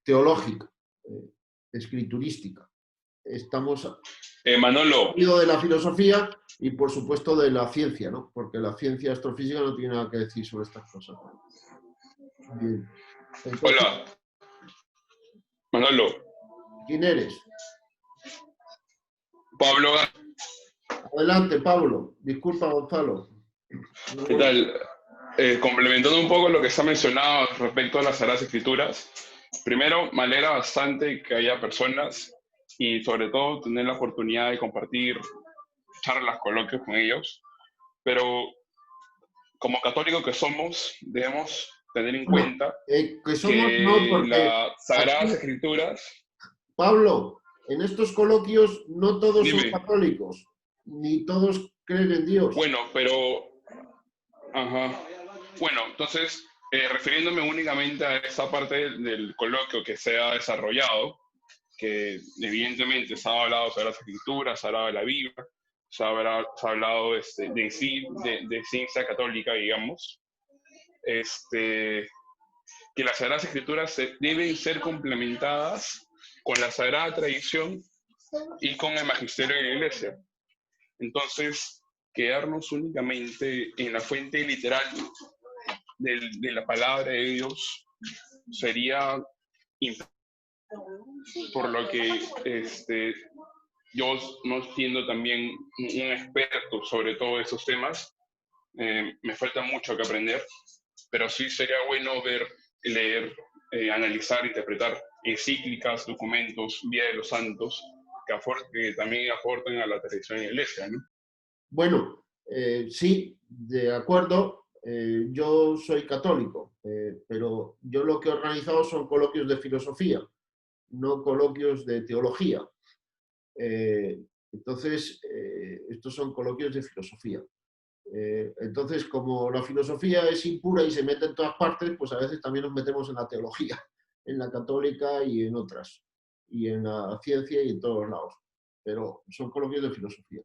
Teológica, escriturística. Estamos Manolo. de la filosofía y, por supuesto, de la ciencia, ¿no? Porque la ciencia astrofísica no tiene nada que decir sobre estas cosas. Bien. Entonces, Hola. Manolo. ¿quién eres? Pablo. Adelante, Pablo. Disculpa, Gonzalo. ¿Qué tal? Complementando un poco lo que se ha mencionado respecto a las Sagradas Escrituras, primero, me alegra bastante que haya personas y sobre todo tener la oportunidad de compartir charlas, coloquios con ellos, pero como católicos que somos, debemos tener en cuenta que somos, no, porque las Sagradas aquí, Escrituras... Pablo, en estos coloquios no todos son Dime. católicos, ni todos creen en Dios. Bueno, pero... Ajá. Bueno, entonces, refiriéndome únicamente a esa parte del coloquio que se ha desarrollado, que evidentemente se ha hablado sobre las escrituras, se ha hablado de la Biblia, se ha hablado de ciencia católica, digamos, que las Sagradas Escrituras deben ser complementadas con la Sagrada Tradición y con el Magisterio de la Iglesia. Entonces, quedarnos únicamente en la fuente literal de la palabra de Dios sería por lo que yo no siendo también un experto sobre todos esos temas, me falta mucho que aprender, pero sí sería bueno ver, leer, analizar, interpretar encíclicas, documentos, Vía de los Santos, que también aportan a la tradición de la Iglesia, ¿no? Bueno, sí, de acuerdo. Yo soy católico, pero yo lo que he organizado son coloquios de filosofía, no coloquios de teología. Entonces, estos son coloquios de filosofía. Entonces, como la filosofía es impura y se mete en todas partes, pues a veces también nos metemos en la teología, en la católica y en otras, y en la ciencia y en todos lados. Pero son coloquios de filosofía.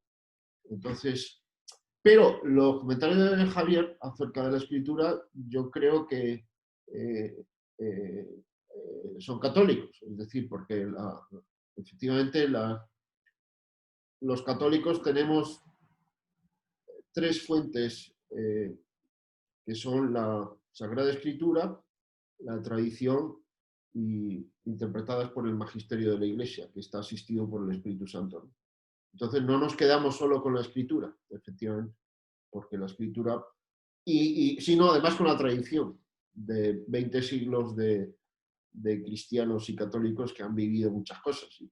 Entonces, pero los comentarios de Javier acerca de la escritura, yo creo que son católicos, es decir, porque efectivamente los católicos tenemos tres fuentes que son la Sagrada Escritura, la tradición y interpretadas por el magisterio de la Iglesia, que está asistido por el Espíritu Santo, ¿no? Entonces no nos quedamos solo con la Escritura, efectivamente, porque la Escritura, sino además con la tradición de 20 siglos de cristianos y católicos que han vivido muchas cosas. ¿Sí?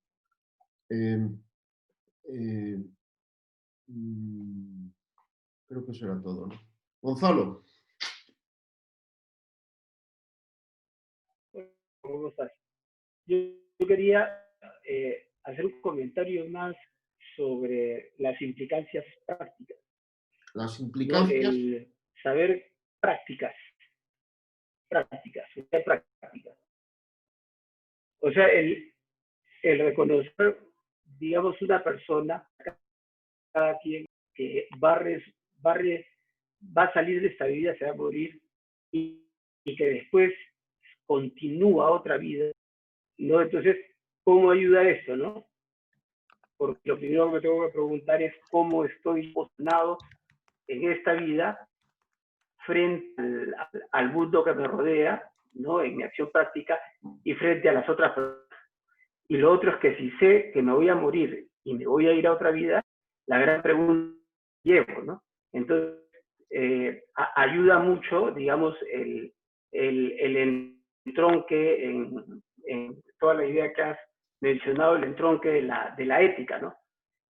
Creo que eso era todo, ¿no? Gonzalo. ¿Cómo estás? Yo quería hacer un comentario más sobre las implicancias prácticas. Las implicancias. ¿No? El saber prácticas. O sea, el reconocer, digamos, una persona, cada quien que va a salir de esta vida, se va a morir, y que después continúa otra vida, ¿no? Entonces, ¿cómo ayuda esto, no? Porque lo primero que me tengo que preguntar es cómo estoy posicionado en esta vida frente al mundo que me rodea, ¿no? En mi acción práctica y frente a las otras personas. Y lo otro es que si sé que me voy a morir y me voy a ir a otra vida, la gran pregunta llevo, ¿no? Entonces, ayuda mucho, digamos, el entronque en toda la idea que has mencionado, el entronque de la ética, ¿no?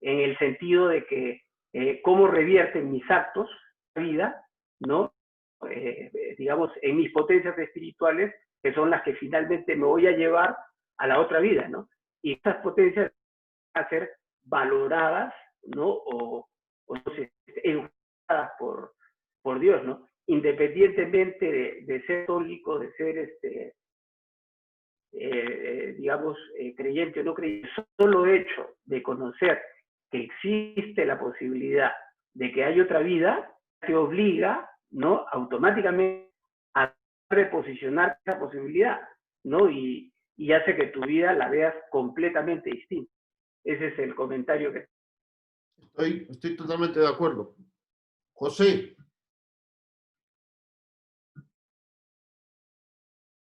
En el sentido de que cómo revierten mis actos, vida, ¿no? Digamos, en mis potencias espirituales, que son las que finalmente me voy a llevar a la otra vida, ¿no? Y estas potencias van a ser valoradas, ¿no? O no sé, educadas por Dios, ¿no? Independientemente de ser católico, de ser, digamos, creyente o no creyente, solo hecho de conocer que existe la posibilidad de que hay otra vida, te obliga, ¿no? Automáticamente a reposicionar esa posibilidad, ¿no? Y hace que tu vida la veas completamente distinta. Ese es el comentario que... Estoy totalmente de acuerdo. José.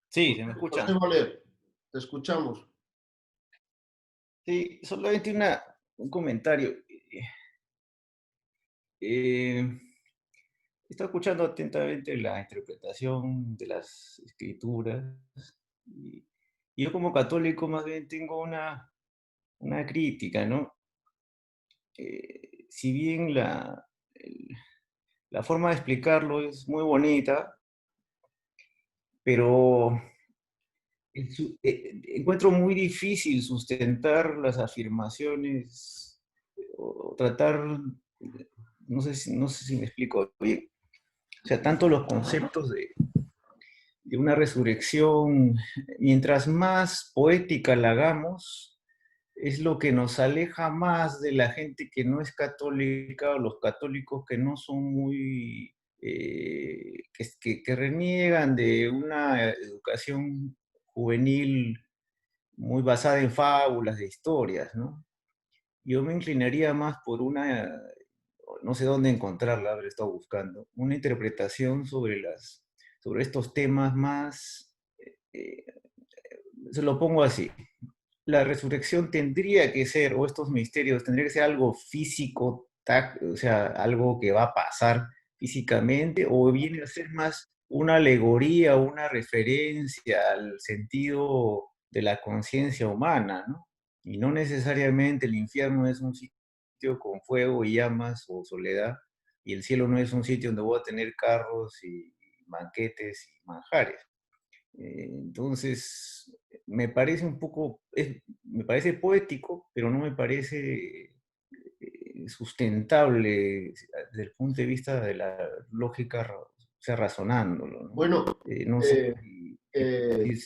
Sí, ¿se me escucha? José Valer, te escuchamos. Sí, solamente un comentario. He estado escuchando atentamente la interpretación de las escrituras y yo como católico más bien tengo una crítica, ¿no? Si bien la forma de explicarlo es muy bonita, pero encuentro muy difícil sustentar las afirmaciones o tratar, no sé si me explico bien, o sea, tanto los conceptos de una resurrección, mientras más poética la hagamos, es lo que nos aleja más de la gente que no es católica o los católicos que no son muy, que reniegan de una educación juvenil muy basada en fábulas, de historias, ¿no? Yo me inclinaría más por no sé dónde encontrarla, habré estado buscando, una interpretación sobre estos temas más, se lo pongo así, la resurrección tendría que ser, o estos misterios, tendría que ser algo físico, o sea, algo que va a pasar físicamente, o viene a ser más una alegoría, una referencia al sentido de la conciencia humana, ¿no? Y no necesariamente el infierno es un sitio con fuego y llamas o soledad, y el cielo no es un sitio donde voy a tener carros y banquetes y manjares. Entonces, me parece un poco, me parece poético, pero no me parece sustentable desde el punto de vista de la lógica, o sea, razonándolo, ¿no? Bueno, No sé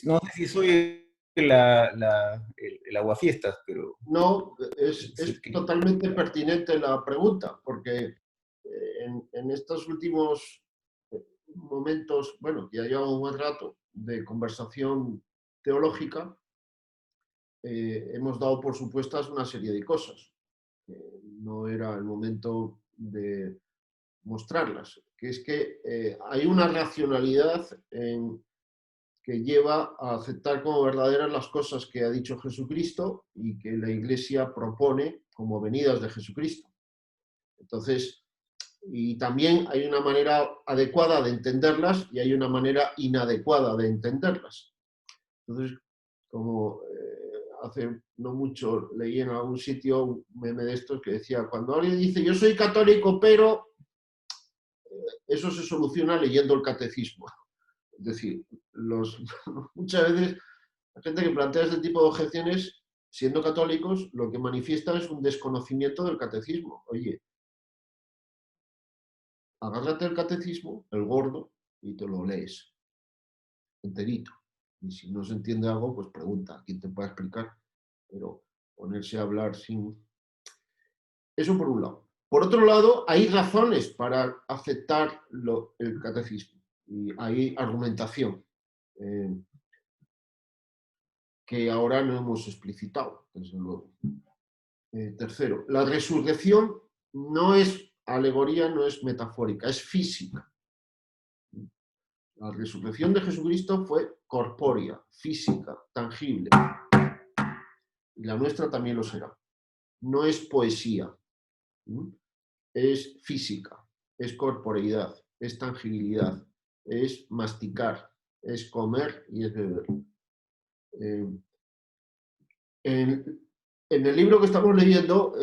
no sé si soy el aguafiestas, pero... no, es sé que- totalmente pertinente la pregunta, porque en estos últimos momentos, bueno, que ya llevamos un buen rato de conversación teológica, hemos dado por supuestas una serie de cosas. No era el momento de mostrarlas, que es que hay una racionalidad que lleva a aceptar como verdaderas las cosas que ha dicho Jesucristo y que la Iglesia propone como venidas de Jesucristo. Entonces, y también hay una manera adecuada de entenderlas y hay una manera inadecuada de entenderlas. Entonces, como hace no mucho leí en algún sitio un meme de estos que decía, cuando alguien dice yo soy católico, pero eso se soluciona leyendo el catecismo. Es decir, muchas veces la gente que plantea este tipo de objeciones, siendo católicos, lo que manifiestan es un desconocimiento del catecismo. Oye, agárrate el catecismo, el gordo, y te lo lees enterito. Y si no se entiende algo, pues pregunta, ¿quién te puede explicar? Pero ponerse a hablar sin... Eso por un lado. Por otro lado, hay razones para aceptar el catecismo y hay argumentación que ahora no hemos explicitado, desde luego. Tercero, la resurrección no es alegoría, no es metafórica, es física. La resurrección de Jesucristo fue corpórea, física, tangible. Y la nuestra también lo será. No es poesía, es física, es corporeidad, es tangibilidad, es masticar, es comer y es beber. En el libro que estamos leyendo,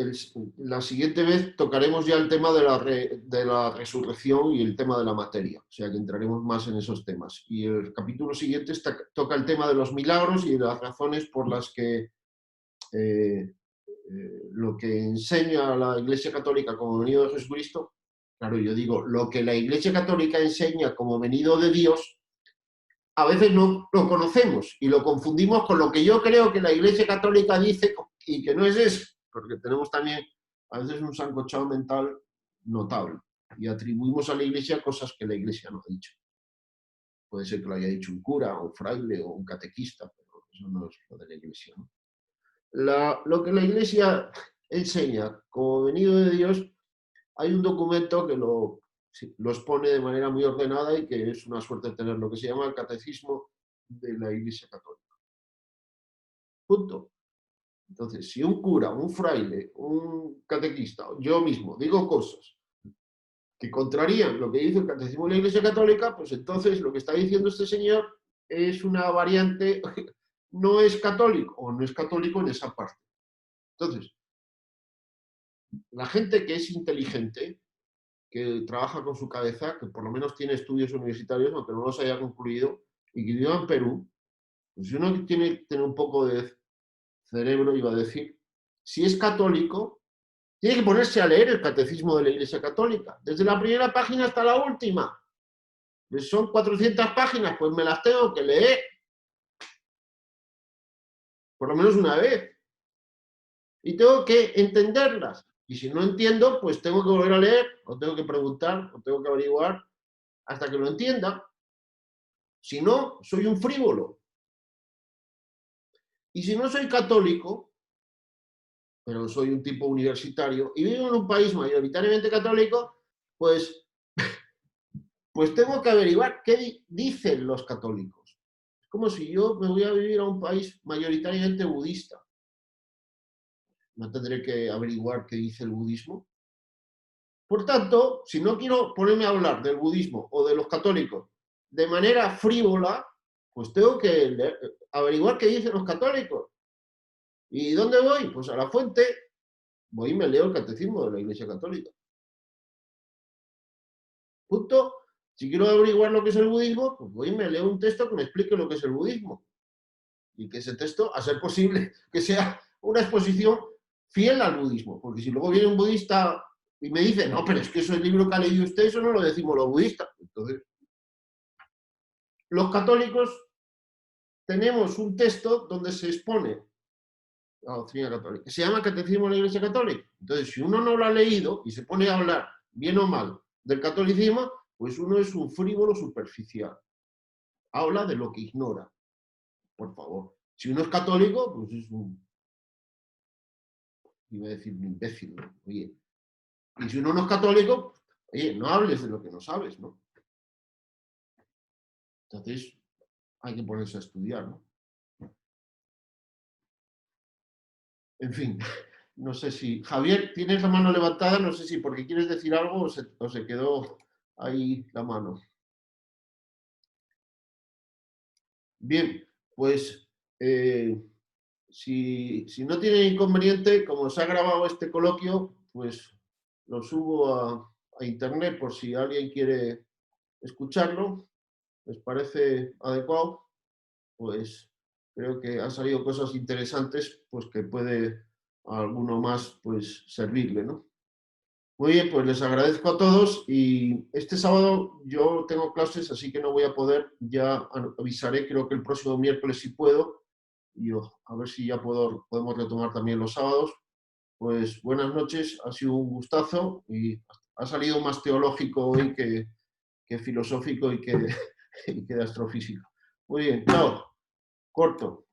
la siguiente vez tocaremos ya el tema de la resurrección y el tema de la materia, o sea que entraremos más en esos temas. Y el capítulo siguiente toca el tema de los milagros y de las razones por las que lo que enseña la Iglesia Católica como venido de Jesucristo, claro, yo digo, lo que la Iglesia Católica enseña como venido de Dios, a veces no lo conocemos y lo confundimos con lo que yo creo que la Iglesia Católica dice y que no es eso, porque tenemos también a veces un sancochado mental notable y atribuimos a la Iglesia cosas que la Iglesia no ha dicho. Puede ser que lo haya dicho un cura, un fraile o un catequista, pero eso no es lo de la Iglesia, ¿no? Lo que la Iglesia enseña como venido de Dios, hay un documento que lo expone de manera muy ordenada y que es una suerte tener lo que se llama el Catecismo de la Iglesia Católica. Punto. Entonces, si un cura, un fraile, un catequista, yo mismo digo cosas que contrarían lo que dice el Catecismo de la Iglesia Católica, pues entonces lo que está diciendo este señor es una variante, no es católico o no es católico en esa parte. Entonces, la gente que es inteligente, que trabaja con su cabeza, que por lo menos tiene estudios universitarios, aunque no los haya concluido, y que vive en Perú, pues si uno tiene que tener un poco de cerebro, iba a decir, si es católico, tiene que ponerse a leer el catecismo de la Iglesia Católica, desde la primera página hasta la última. Pues son 400 páginas, pues me las tengo que leer, por lo menos una vez. Y tengo que entenderlas. Y si no entiendo, pues tengo que volver a leer, o tengo que preguntar, o tengo que averiguar, hasta que lo entienda. Si no, soy un frívolo. Y si no soy católico, pero soy un tipo universitario, y vivo en un país mayoritariamente católico, pues tengo que averiguar qué dicen los católicos. Es como si yo me voy a vivir a un país mayoritariamente budista. ¿No tendré que averiguar qué dice el budismo? Por tanto, si no quiero ponerme a hablar del budismo o de los católicos de manera frívola, pues tengo que averiguar qué dicen los católicos. ¿Y dónde voy? Pues a la fuente, voy y me leo el catecismo de la Iglesia Católica. Punto. Si quiero averiguar lo que es el budismo, pues voy y me leo un texto que me explique lo que es el budismo. Y que ese texto, a ser posible, que sea una exposición fiel al budismo. Porque si luego viene un budista y me dice, no, pero es que eso es el libro que ha leído usted, eso no lo decimos los budistas. Entonces, los católicos tenemos un texto donde se expone la doctrina católica. Se llama Catecismo de la Iglesia Católica. Entonces, si uno no lo ha leído y se pone a hablar, bien o mal, del catolicismo, pues uno es un frívolo superficial. Habla de lo que ignora. Por favor. Si uno es católico, pues es un... iba a decir un imbécil, ¿no? Oye. Y si uno no es católico, oye, no hables de lo que no sabes, ¿no? Entonces, hay que ponerse a estudiar, ¿no? En fin, no sé si... Javier, tienes la mano levantada, no sé si porque quieres decir algo o se quedó ahí la mano. Bien, pues si no tiene inconveniente, como se ha grabado este coloquio, pues lo subo a internet por si alguien quiere escucharlo. ¿Les parece adecuado? Pues creo que han salido cosas interesantes, pues que puede a alguno más pues servirle, ¿no? Muy bien, pues les agradezco a todos y este sábado yo tengo clases, así que no voy a poder, ya avisaré, creo que el próximo miércoles si puedo, y a ver si ya podemos retomar también los sábados. Pues buenas noches, ha sido un gustazo y ha salido más teológico hoy que filosófico y que de astrofísico. Muy bien, chao, corto.